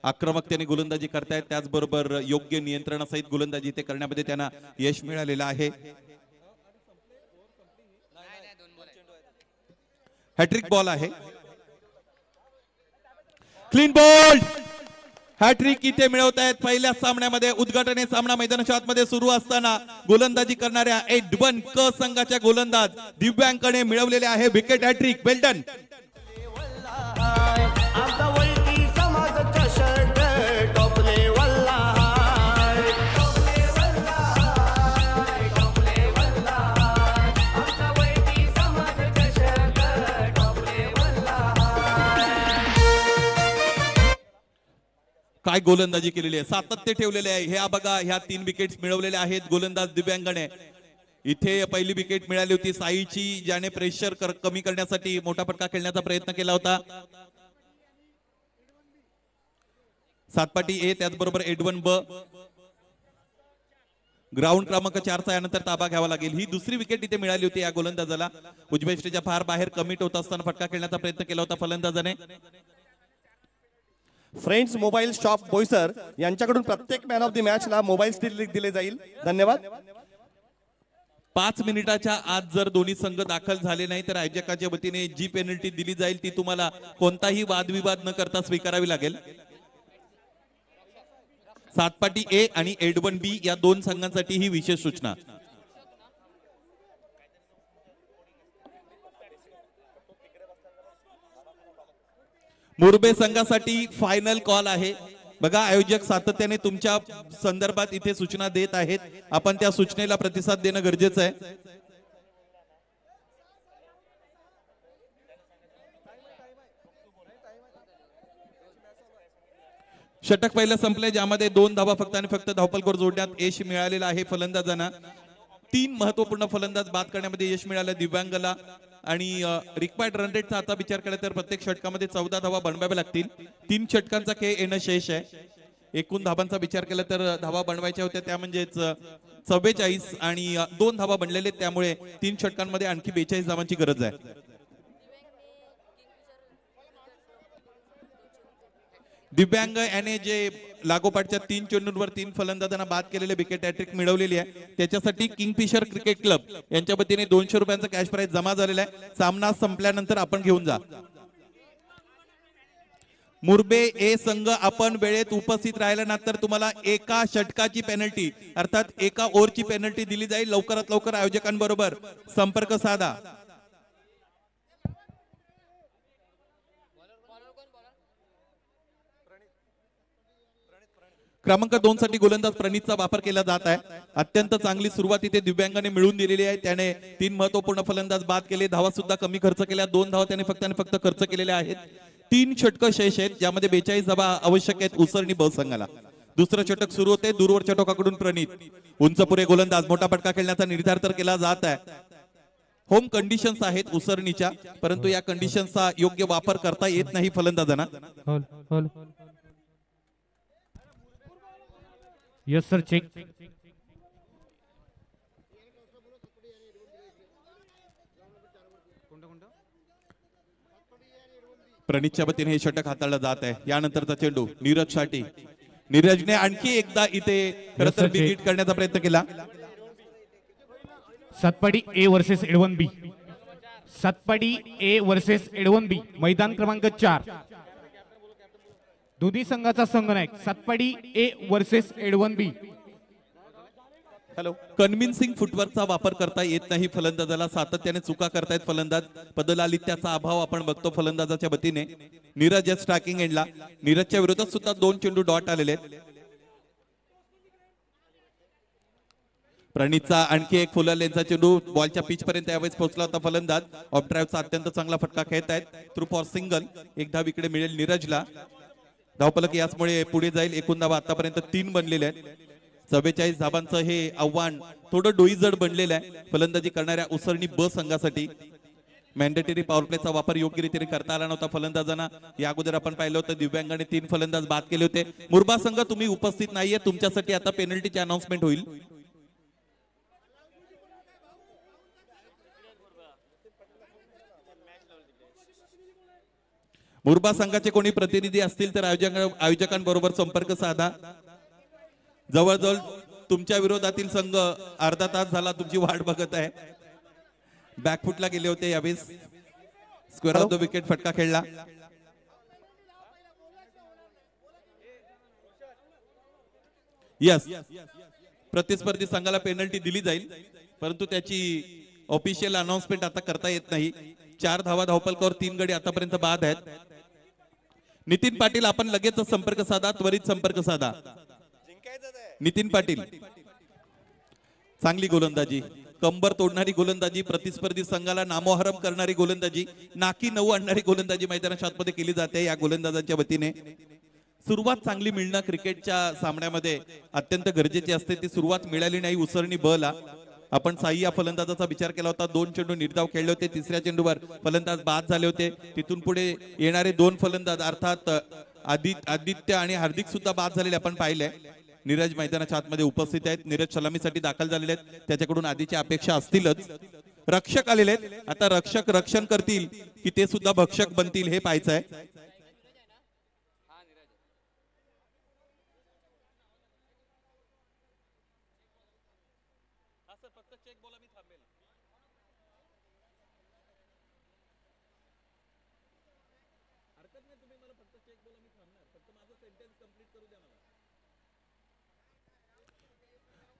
आक्रमकतेने गोलंदाजी करतायत. त्याचबरोबर योग्य नियंत्रणासहित गोलंदाजी ते करण्यामध्ये त्यांना यश मिळालेलं आहे. हॅट्रिक बॉल आहे. Clean ball. हॅट्रिक इथे मिळवत आहेत पहिल्या सामन्यामध्ये. उद्घाटन सामना मैदानाच्या आतमध्ये सुरू असताना गोलंदाजी करणाऱ्या एडवन क संघाच्या गोलंदाज दिव्यांकडे मिळवलेले आहे विकेट हॅट्रिक. वेल्डन. काय गोलंदाजी केलेली आहे, सातत्य ठेवलेले आहे. ह्या बघा, ह्या 3 विकेट्स मिळवलेल्या आहेत गोलंदाज दिव्यांगाने. इथे पहिली विकेट मिळाली होती साईची, ज्याने प्रेशर कमी करण्यासाठी मोठा फटका खेळण्याचा प्रयत्न केला होता. सातपाटी ए, त्याचबरोबर एडवन ब. ग्राउंड क्रमांक 4चा यानंतर ताबा घ्यावा लागेल. ही दुसरी विकेट इथे मिळाली होती या गोलंदाजाला. उजव्या यष्टीच्या फार बाहेर कमिट होत असताना फटका खेळण्याचा प्रयत्न केला होता फलंदाजाने. फ्रेंड्स मोबाईल शॉप बोईसर यांच्याकडून प्रत्येक मॅन ऑफ द मॅचला मोबाईल स्टील दिले जाईल. धन्यवाद. 5 मिनिटाच्या आत जर दोन्ही संघ दाखल झाले नाही तर आयोजकाच्या वतीने जी पेनल्टी दिली जाईल ती तुम्हाला कोणताही वादविवाद न करता स्वीकारावी लागेल. सातपाटी ए आणि एडवन बी या 2 संघांसाठी ही विशेष सूचना. मुरबे संघासाठी फायनल कॉल आहे. बघा, आयोजक सातत्याने तुमच्या संदर्भात इथे सूचना देत आहेत. आपण त्या सूचनेला प्रतिसाद देणं गरजेचं आहे. षटक पहिलं संपले, ज्यामध्ये 2 धावा फक्त आणि फक्त धावफलकावर जोडण्यात यश मिळालेलं आहे फलंदाजांना. 3 महत्वपूर्ण फलंदाज बाद करण्यामध्ये यश मिळालं दिव्यांगाला. आणि रिक्वायर्ड रन रेटचा आता विचार केला तर प्रत्येक षटकामध्ये 14 धावा बनवाव्या लागतील. 3 षटकांचा खेळ येणं शेष आहे. एकूण धावांचा विचार केला तर धावा बनवायच्या होत्या, त्या म्हणजेच 44 आणि 2 धावा बनलेले, त्यामुळे 3 षटकांमध्ये आणखी 42 धावांची गरज आहे. दिव्यांग याने जे लागोपाठच्या 3 चेंडूंवर 3 फलंदाजांना बाद केलेले विकेट हॅट्रिक मिळवलेली आहे, त्याच्यासाठी किंगफिशर क्रिकेट क्लब यांच्या वतीने 200 रुपयांचा कॅश प्राइज जमा झालेला आहे. सामना संपल्यानंतर आपण घेऊन जा. मुरबे ए संघ, आपण वेळेत उपस्थित राहिला ना तर तुम्हाला एका षटकाची पेनल्टी अर्थात एका ओव्हरची पेनल्टी दिली जाईल. लवकरात लवकर आयोजकांबरोबर संपर्क साधा. क्रमांक 2 साठी गोलंदाज प्रणीतचा वापर केला जात आहे. अत्यंत चांगली सुरुवात इथे दिव्यांगाने मिळवून दिलेली आहे. त्याने 3 महत्वपूर्ण फलंदाज बाद केले, धावा सुद्धा कमी खर्च केल्या. 2 धावा त्याने फक्त आणि फक्त खर्च केलेल्या आहेत. 3 षटक शेष आहेत, ज्यामध्ये 42 धावा आवश्यक आहेत उसरणी ब संघाला. दुसरं षटक सुरू होते. दूरवरच्या टोकाकडून प्रणीत उंचपुरे गोलंदाज, मोठा फटका खेळण्याचा निर्धार तर केला जात आहे. होम कंडिशन्स आहेत उसरणीच्या, परंतु या कंडिशन्सचा योग्य वापर करता येत नाही फलंदाजांना. Yes sir, check. प्रणीतच्या वतीने हे षटक हाताळलं जात आहे. यानंतरचा चेंडू नीरज साठी. नीरजने आणखी एकदा इथे खरं तर विकेट करण्याचा प्रयत्न केला. Satpadi A versus Edwan B. Satpadi A versus Edwan B, मैदान क्रमांक 4. दोन्ही संघाचा संघनायक Satpati A versus Edwan B. Hello. Convincing फुटवर्कचा वापर करता येत नाही फलंदाजाला. सातत्याने चुका करतायत फलंदाज. पदलालित्याचा अभाव आपण बघतो फलंदाजाच्या वतीने. नीरज स्ट्रायकिंग एंडला. नीरजच्या विरोधात सुद्धा 2 चेंडू डॉट आलेले आहेत. प्रणीतचा आणखी एक फुल लेनचा चेंडू बॉलच्या पिच पर्यंत यावेळेस पोहोचला होता फलंदाज. ऑफ ड्राईव्हचा अत्यंत चांगला फटका खेळत आहेत. Through for single. एक धाव इकडे मिळेल नीरजला. धावफलक याचमुळे पुढे जाईल. एकूण धावा आतापर्यंत 3 बनलेले आहेत. 44 धावांचं हे आव्हान थोडं डोईजड बनलेलं आहे फलंदाजी करणाऱ्या उसरणी ब संघासाठी. मॅन्डेटरी पॉवर प्लेचा वापर योग्य रीतीने करता आला नव्हता फलंदाजांना. या अगोदर आपण पाहिलं होतं दिव्यांगाने 3 फलंदाज बाद केले होते. मुरबा संघ तुम्ही उपस्थित नाहीये, तुमच्यासाठी आता पेनल्टीची अनाउन्समेंट होईल. मुरबा संघाचे कोणी प्रतिनिधी असतील तर आयोजकांबरोबर संपर्क साधा. जवळजवळ तुमच्या विरोधातील संघ अर्धा तास झाला तुमची वाट बघत आहे. बॅकफुटला गेले होते, यावेळेस स्क्वेअर ऑफ द विकेट फटका खेळला. यस, प्रतिस्पर्धी संघाला पेनल्टी दिली जाईल, परंतु त्याची ऑफिशियल अनाउन्समेंट आता करता येत नाही. 4 धावा धावफलकावर 3 गडी आतापर्यंत बाद आहेत. नितीन पाटील, आपण लगेच संपर्क साधा, त्वरित संपर्क साधा. नितीन पाटील, चांगली गोलंदाजी, कंबर तोडणारी गोलंदाजी, प्रतिस्पर्धी संघाला नामोहरम करणारी गोलंदाजी, नाकी 9 आणणारी गोलंदाजी मैदानाच्या आतमध्ये केली जाते या गोलंदाजांच्या वतीने. सुरुवात चांगली मिळणं क्रिकेटच्या सामन्यामध्ये अत्यंत गरजेची असते. ती सुरुवात मिळाली नाही उसरणी बला. आपण साई या फलंदाजाचा विचार केला होता. 2 चेंडू निर्धाव खेळले होते. तिसऱ्या चेंडूवर फलंदाज बाद झाले होते. तिथून पुढे येणारे 2 फलंदाज अर्थात आदित्य आणि हार्दिक सुद्धा बाद झालेले आपण पाहिले. नीरज मैदानाच्या आतमध्ये उपस्थित आहेत. नीरज सलामीसाठी दाखल झालेले आहेत. त्याच्याकडून आधीच्या अपेक्षा असतीलच. रक्षक आलेले आहेत. आता रक्षक रक्षण करतील की ते सुद्धा भक्षक बनतील हे पाहायचं आहे.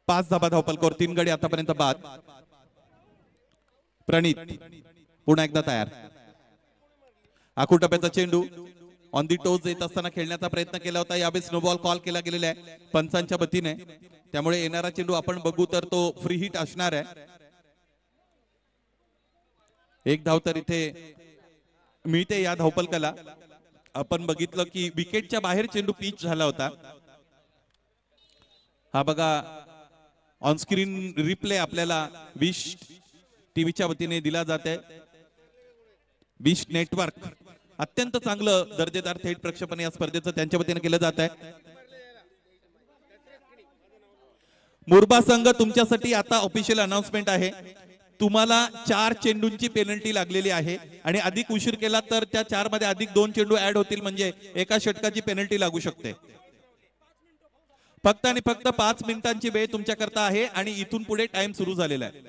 पाच धाबा धावपलकावर 3 गडी आतापर्यंत बाद. प्रणित पुन्हा एकदा तयार. आखूटप्प्याचा चेंडू ऑन दी टोज येत असताना खेळण्याचा प्रयत्न केला होता. यावेळेस नो बॉल कॉल केला गेलेला आहे पंचांच्या वतीने. त्यामुळे येणारा चेंडू आपण बघू तर तो फ्री हिट असणार आहे. 1 धाव तर इथे मिळते या धावपलकाला. आपण बघितलं की विकेटच्या बाहेर चेंडू पिच झाला होता. हा बघा ऑन स्क्रीन रिप्ले आपल्याला विश टीव्हीच्या वतीने दिला जात आहे. विश नेटवर्क अत्यंत चांगलं दर्जेदार थेट प्रक्षेपण या स्पर्धेचं त्यांच्या वतीने केलं जात आहे. मुरबा संघ तुमच्यासाठी आता ऑफिशियल अनाउन्समेंट आहे. तुम्हाला 4 चेंडूंची पेनल्टी लागलेली आहे आणि अधिक उशीर केला तर त्या 4 मध्ये अधिक 2 चेंडू ऍड होतील म्हणजे एका षटकाची पेनल्टी लागू शकते. फक्त आणि फक्त 5 मिनिटांची वेळ तुमच्याकरता आहे आणि इथून पुढे टाइम सुरू झालेला आहे.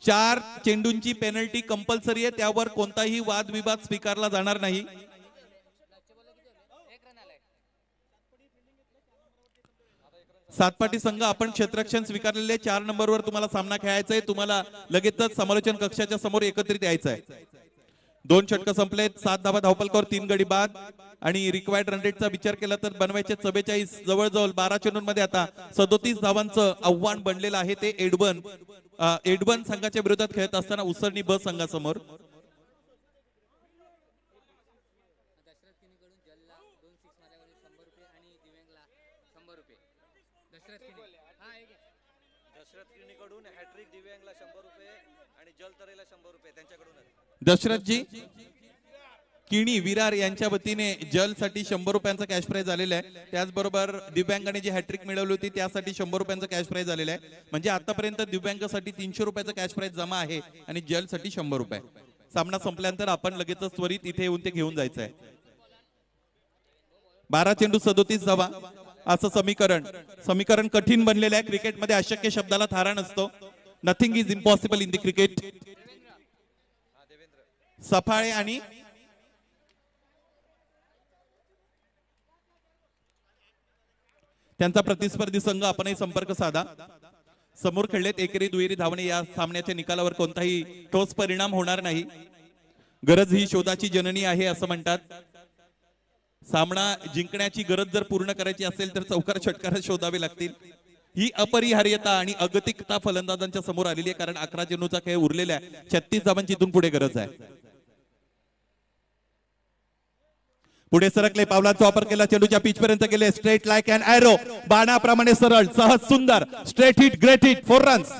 4 चेंडूंची पेनल्टी कंपल्सरी आहे. त्यावर कोणताही वादविवाद स्वीकारला जाणार नाही. सातपाटी संघ आपण क्षेत्ररक्षण स्वीकारलेले 4 नंबरवर तुम्हाला सामना खेळायचा आहे. तुम्हाला लगेचच समालोचन कक्षाच्या समोर एकत्रित यायचं आहे. 2 षटक संपलेत. 7 धावा धावपलकावर 3 गडी बाद आणि रिक्वायर्ड रन रेटचा विचार केला तर बनवायचे 44. जवळजवळ 12 चेंडूंमध्ये आता 37 धावांचं आव्हान बनलेलं आहे. ते एडबन संघाच्या विरोधात खेळत असताना उसरणी ब संघासमोर. दशरथजी किणी विरार यांच्या वतीने जलसाठी 100 रुपयांचा कॅश प्राइज आलेला आहे. त्याचबरोबर दिव्यांगाने जी हॅट्रिक मिळवली होती त्यासाठी 100 रुपयांचा कॅश प्राइज आलेला आहे. म्हणजे आतापर्यंत दिव्यांगासाठी 300 रुपयाचा कॅश प्राइज जमा आहे आणि जलसाठी 100 रुपये. सामना संपल्यानंतर आपण लगेचच त्वरित इथे येऊन ते घेऊन जायचं आहे. 12 चेंडू 37 धावा असं समीकरण कठीण बनलेलं आहे. क्रिकेटमध्ये अशक्य शब्दाला थारा नसतो. Nothing is impossible in the cricket. Safale आणि त्यांचा प्रतिस्पर्धी संघ आपणही संपर्क साधा. समोर खेळलेत. एकेरी दुहेरी धावणे या सामन्याच्या निकालावर कोणताही ठोस परिणाम होणार नाही. गरज ही शोधाची जननी आहे असं म्हणतात. सामना जिंकण्याची गरज जर पूर्ण करायची असेल तर चौकार षटकार शोधावे लागतील. ही अपरिहार्यता आणि अगतिकता फलंदाजांच्या समोर आलेली आहे. कारण 11 चेंडूचा खेळ उरलेला आहे. 36 धावांची इथून पुढे गरज आहे. पुढे सरकले. पावलांचा वापर केला. चेंडूच्या पिच पर्यंत गेले. Straight like and arrow. बाणाप्रमाणे सरळ सहज सुंदर straight hit great hit 4 runs.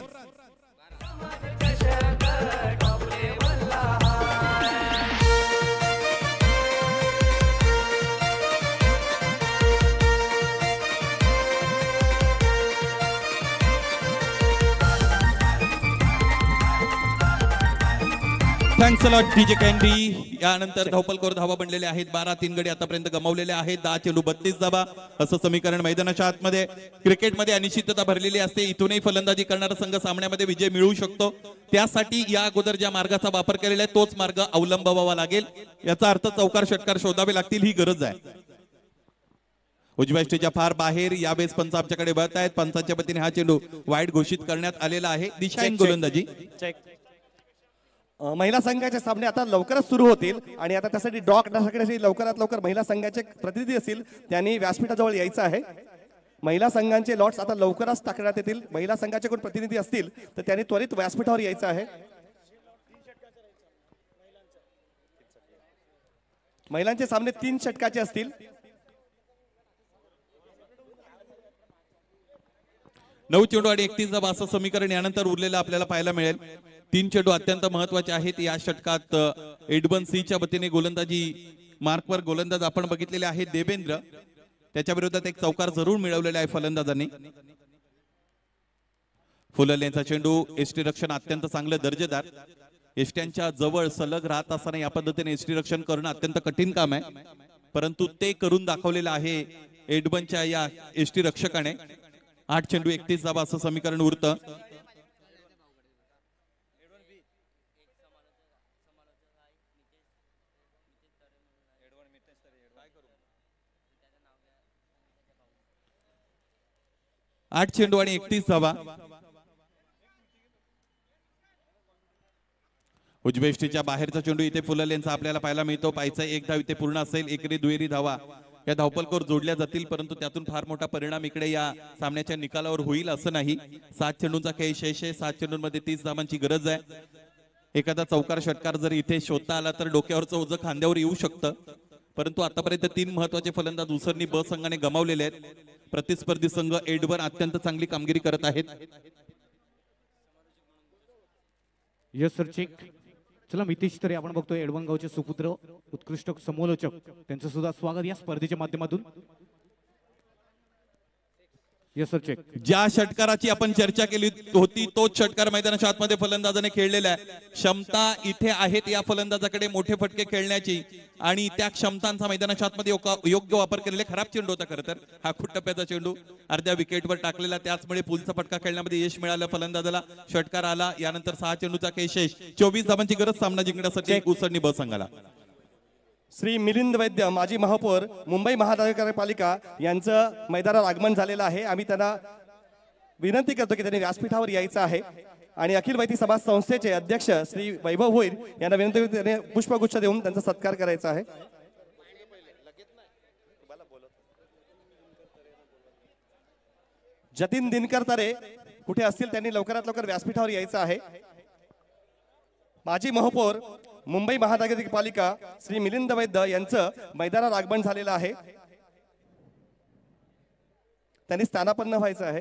Thanks a lot DJ Candy. यानंतर धावपलकावर धावा बनलेले आहेत 12. 3 गडी आतापर्यंत गमावलेले आहेत. 10 चेंडू 32 धावा असं समीकरण मैदानाच्या आतमध्ये. क्रिकेटमध्ये अनिश्चितता भरलेली असते. इथूनही फलंदाजी करणारा संघ सामन्यामध्ये विजय मिळवू शकतो. त्यासाठी या अगोदर ज्या मार्गाचा वापर केलेला आहे तोच मार्ग अवलंबावा लागेल. याचा अर्थ चौकार षटकार शोधावे लागतील ही गरज आहे. उजव्या स्टेजच्या फार बाहेर यावेळेस पंच आमच्याकडे वळत आहेत. पंचांच्या वतीने हा चेंडू वाईड घोषित करण्यात आलेला आहे. दिशाहीन गोलंदाजी. महिला संघाचे सामने आता लवकरच सुरू होतील आणि आता त्यासाठी ड्रॉ करण्यासाठी लवकरात लवकर महिला संघाचे प्रतिनिधी असतील त्यांनी व्यासपीठाजवळ यायचं आहे. महिला संघांचे लॉट्स आता लवकरच टाकण्यात येतील. महिला संघाचे कोण प्रतिनिधी असतील तर त्यांनी त्वरित व्यासपीठावर यायचं आहे. महिलांचे सामने 3 षटकाचे असतील. 9 चेंडू आणि 31 धावा असं समीकरण यानंतर उरलेलं आपल्याला पाहायला मिळेल. 3 चेंडू अत्यंत महत्वाचे आहेत या षटकात. एडबन सीच्या वतीने गोलंदाजी मार्कवर गोलंदाज आपण बघितलेले आहेत देवेंद्र. त्याच्या विरोधात एक चौकार जरूर मिळवलेला आहे फलंदाजांनी. फुललेचा चेंडू एसटी रक्षण अत्यंत चांगलं दर्जेदार. एसट्यांच्या जवळ सलग राहत असताना या पद्धतीने एसटी रक्षण करणं अत्यंत कठीण काम आहे, परंतु ते करून दाखवलेलं आहे एडबनच्या या एसटी रक्षकाने. 8 चेंडू 31 धावा असं समीकरण उरतं. आठ चेंडू आणि 31 धावा. उजव्या यष्टीच्या बाहेरचा चेंडू इथे फुललेंचा आपल्याला पाहायला मिळतो. पायचा एक धाव इथे पूर्ण असेल. एकेरी दुहेरी धावा या धावपलकावर जोडल्या जातील, परंतु त्यातून फार मोठा परिणाम इकडे या सामन्याच्या निकालावर होईल असं नाही. 7 चेंडूंचा खेळ शेष आहे. 7 चेंडूंमध्ये 30 धावांची गरज आहे. एखादा चौकार षटकार जर इथे शोधता आला तर डोक्यावरचं ओझं खांद्यावर येऊ शकतं, परंतु आतापर्यंत 3 महत्वाचे फलंदाज उसरणी ब संघाने गमावलेले आहेत. प्रतिस्पर्धी संघ एडबन अत्यंत चांगली कामगिरी करत आहेत. Yes sir check. चला मितेश तरे आपण बघतोय एडवन गावचे सुपुत्र उत्कृष्ट समालोचक, त्यांचं सुद्धा स्वागत या स्पर्धेच्या माध्यमातून. Yes sir check. ज्या षटकाराची आपण चर्चा केली होती तोच षटकार मैदानाच्या आतमध्ये फलंदाजाने खेळलेला आहे. क्षमता इथे आहेत या फलंदाजाकडे मोठे फटके खेळण्याची, आणि त्या क्षमतांचा मैदानाच्या आतमध्ये योग्य वापर केलेले. खराब चेंडू होता खरं तर हा. टप्प्याचा चेंडू अर्ध्या विकेटवर टाकलेला, त्याचमुळे पुलचा फटका खेळण्यामध्ये यश मिळालं फलंदाजाला. षटकार आला. यानंतर 6 चेंडूचा खेळ शेष. 24 धावांची गरज सामना जिंकण्यासाठी उसरणी ब संघाला. श्री मिलिंद वैद्य माजी महापौर मुंबई महानगरपालिका यांचं मैदानात आगमन झालेलं आहे. आम्ही त्यांना विनंती करतो की त्यांनी व्यासपीठावर यायचं आहे. आणि अखिल वैदिक समाज संस्थेचे अध्यक्ष श्री वैभव भोईर यांना विनंती करतो त्यांनी पुष्पगुच्छ देऊन त्यांचा सत्कार करायचा आहे. जतीन दिनकर तरे कुठे असतील त्यांनी लवकरात लवकर व्यासपीठावर यायचं आहे. माजी महापौर मुंबई महानगरपालिका श्री मिलिंद वैद्य यांचं मैदानात आगमन झालेलं आहे. त्यांनी स्थानापन्न व्हायचं आहे.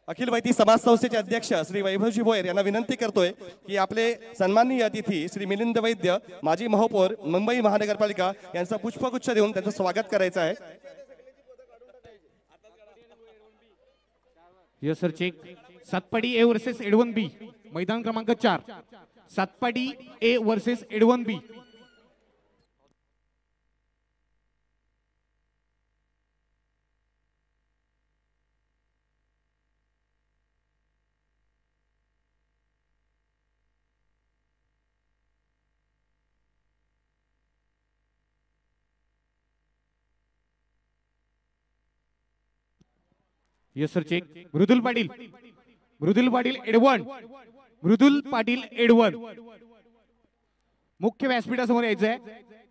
अखिल वैदिक समाज संस्थेचे अध्यक्ष श्री वैभवजी भोयर यांना विनंती करतोय की आपले सन्माननीय अतिथी श्री मिलिंद वैद्य माजी महापौर मुंबई महानगरपालिका यांचा पुष्पगुच्छ देऊन त्यांचं स्वागत करायचं आहे. Yes sir check. Satpati A versus Edwan B, मैदान क्रमांक 4. Satpati A versus Edwan B. Yes sir check. Mridul Patil, Mridul Patil Edwan, Mridul Patil Edwan. मुख्य व्यासपीठासमोर यायचं आहे.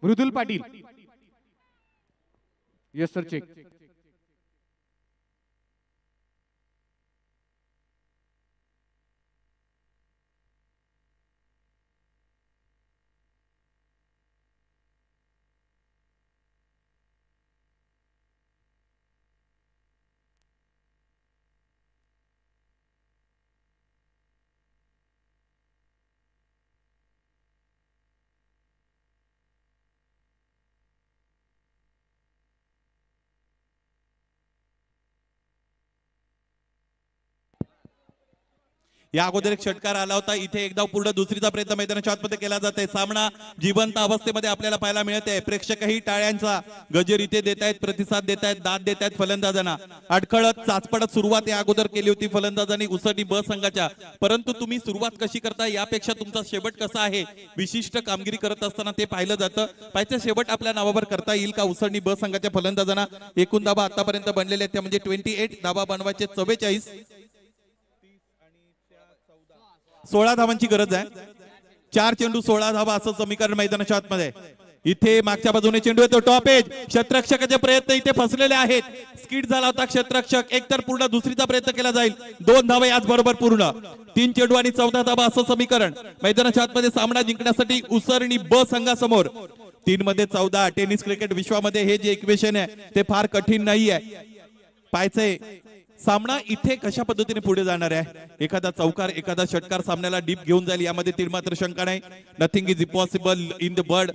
Mridul Patil. Yes sir check. या अगोदर एक षटकार आला होता. इथे एक धाव पूर्ण, दुसरीचा प्रयत्न मैदानाच्या आतमध्ये केला जात आहे. सामना जिवंत अवस्थेमध्ये आपल्याला पाहायला मिळत आहे. प्रेक्षकही टाळ्यांचा गजर इथे देत आहेत, प्रतिसाद देत आहेत, दाद देत आहेत फलंदाजांना. अडखळत चाचपडत सुरुवात या अगोदर केली होती फलंदाजांनी उसरणी ब संघाच्या, परंतु तुम्ही सुरुवात कशी करता यापेक्षा तुमचा शेवट कसा आहे विशिष्ट कामगिरी करत असताना ते पाहिलं जातं. पाहिजे शेवट आपल्या नावावर करता येईल का उसरणी ब संघाच्या फलंदाजांना. एकूण धावा आतापर्यंत बनलेल्या आहेत त्या म्हणजे 28 धावा बनवायचे 44. 16 धावांची गरज आहे. 4 चेंडू 16 धावा असं समीकरण मैदानाच्या आतमध्ये. इथे मागच्या बाजूने चेंडू येतो टॉप एज. क्षेत्ररक्षकाचे प्रयत्न इथे फसलेले आहेत. स्किट झाला होता क्षेत्ररक्षक. एकतर पूर्ण दुसरीचा प्रयत्न केला जाईल. 2 धावा याच बरोबर पूर्ण. 3 चेंडू आणि 14 धावा असं समीकरण. मैदानाच्या आतमध्ये सामना जिंकण्यासाठी उसरणी ब संघासमोर 3 मध्ये 14. टेनिस क्रिकेट विश्वामध्ये हे जे इक्वेशन आहे ते फार कठीण नाही आहे. पाहायचंय सामना इथे कशा पद्धतीने पुढे जाणार आहे. एखादा चौकार एखादा षटकार सामन्याला डीप घेऊन जाईल यामध्ये तीन मात्र शंका नाही. Nothing is impossible in the world.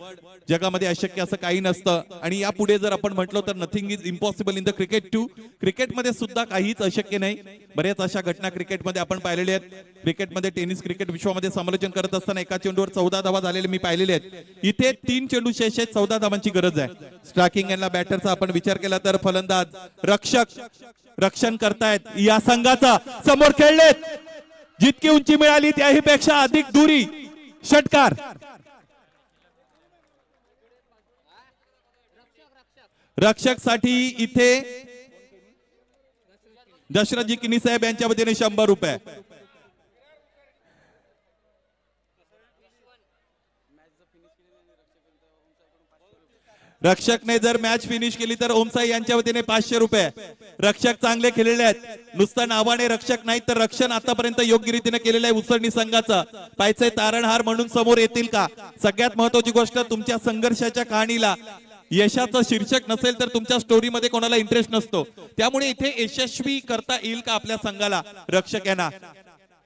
जगामध्ये अशक्य असं काही नसतं. आणि यापुढे जर आपण म्हटलं तर nothing is impossible in the cricket too. क्रिकेटमध्ये सुद्धा काहीच अशक्य नाही. बऱ्याच अशा घटना क्रिकेटमध्ये आपण पाहिलेल्या आहेत. क्रिकेटमध्ये टेनिस क्रिकेट विश्वामध्ये समालोचन करत असताना एका चेंडूवर 14 धावा झालेले मी पाहिलेले आहेत. इथे 3 चेंडू शेष आहेत. 14 धावांची गरज आहे. स्ट्रायकिंग एंडला बॅटरचा आपण विचार केला तर फलंदाज रक्षक रक्षण करतायत या संघाचा. समोर खेळलेत. जितकी उंची मिळाली त्याही पेक्षा अधिक दुरी. षटकार. रक्षक साठी इथे दशरथजी किनी साहेब यांच्या वतीने 100 रुपये. रक्षकने जर मॅच फिनिश केली तर ओमसाई यांच्या वतीने 500 रुपये. रक्षक चांगले खेळलेले आहेत. नुसतं नावाने रक्षक नाही तर रक्षण आतापर्यंत योग्य रीतीने केलेलं आहे उसरणी संघाचं. पाहायचंय तारणहार म्हणून समोर येतील का. सगळ्यात महत्वाची गोष्ट तुमच्या संघर्षाच्या कहाणीला यशाचं शीर्षक नसेल तर तुमच्या स्टोरीमध्ये कोणाला इंटरेस्ट नसतो. त्यामुळे इथे यशस्वी करता येईल का आपल्या संघाला रक्षक यांना.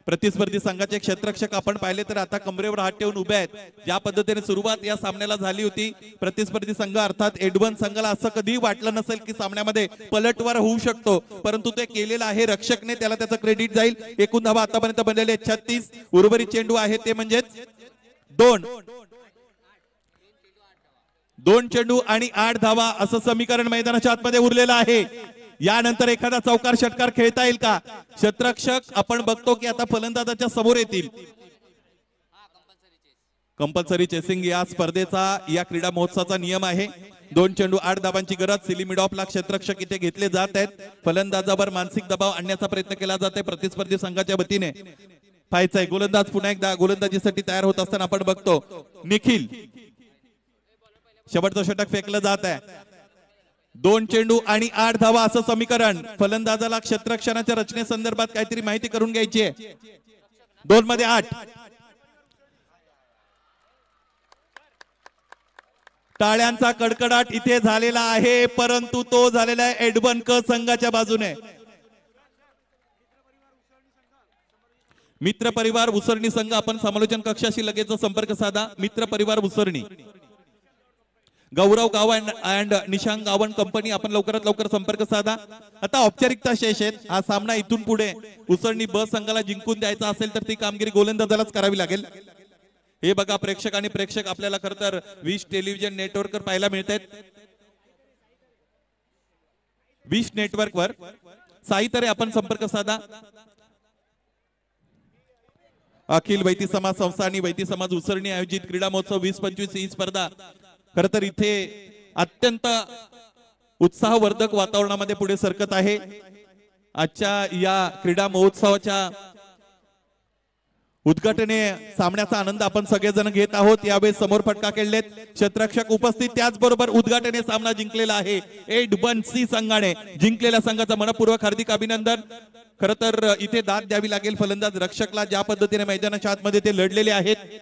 प्रतिस्पर्धी संघाचे क्षेत्ररक्षक आपण पाहिले तर आता कमरेवर हात ठेवून उभे आहेत. ज्या पद्धतीने सुरुवात या सामन्याला झाली होती प्रतिस्पर्धी संघ अर्थात एडवन संघाला असं कधी वाटलं नसेल की सामन्यामध्ये पलटवार होऊ शकतो. परंतु ते केलेलं आहे रक्षकने. त्याला त्याचं क्रेडिट जाईल. एकूण धावा आतापर्यंत बनलेले 36. उर्वरित चेंडू आहे ते म्हणजेच 2 चेंडू आणि 8 धावा असं समीकरण मैदानाच्या आतमध्ये उरलेलं आहे. यानंतर एखादा चौकार षटकार खेळता येईल का. क्षेत्ररक्षक आपण बघतो की आता फलंदाजाच्या समोर येतील. कंपल्सरी चेसिंग या स्पर्धेचा या क्रीडा महोत्सवाचा नियम आहे. 2 चेंडू 8 धावांची गरज. सिली मिड ऑफला क्षेत्ररक्षक इथे घेतले जात आहेत. फलंदाजावर मानसिक दबाव आणण्याचा प्रयत्न केला जात आहे प्रतिस्पर्धी संघाच्या वतीने. पाहायचंय गोलंदाज पुन्हा एकदा गोलंदाजीसाठी तयार होत असताना आपण बघतो निखिल. शेवटचं षटक फेकलं जात आहे. 2 चेंडू आणि 8 धावा असं समीकरण. फलंदाजाला क्षेत्ररक्षणाच्या रचनेसंदर्भात काहीतरी माहिती करून घ्यायची आहे. 2 मध्ये 8. टाळ्यांचा कडकडाट इथे झालेला आहे परंतु तो झालेला आहे एडवन क संघाच्या बाजूने. मित्र परिवार उसरणी संघ आपण समालोचन कक्षाशी लगेच संपर्क साधा. मित्र परिवार उसरणी गौरव गावण अँड निशांग गावण कंपनी आपण लवकरात लवकर संपर्क साधा. आता औपचारिकता शेष आहेत. हा सामना इथून पुढे उसरणी ब संघाला जिंकून द्यायचा असेल तर ती कामगिरी गोलंदाजालाच करावी लागेल. हे बघा प्रेक्षक आणि प्रेक्षक आपल्याला खरं तर 20 टेलिव्हिजन नेटवर्कवर पाहायला मिळत आहेत. 20 नेटवर्कवर साई तरे आपण संपर्क साधा. अखिल वैती समाज संस्था आणि वैती समाज उसरणी आयोजित क्रीडा महोत्सव 2025 ही स्पर्धा खर तर इथे अत्यंत उत्साहवर्धक वातावरणामध्ये पुढे सरकत आहे. आजच्या या क्रीडा महोत्सवाच्या उद्घाटने सामन्याचा आनंद आपण सगळेजण घेत आहोत. यावेळी समोर फटका खेळलेत क्षेत्ररक्षक उपस्थित. त्याचबरोबर उद्घाटने सामना जिंकलेला आहे एडवन सी संघाने. जिंकलेल्या संघाचं मनपूर्वक हार्दिक अभिनंदन. खर तर इथे दाद द्यावी लागेल फलंदाज रक्षकला. ज्या पद्धतीने मैदानाच्या आतमध्ये ते लढलेले आहेत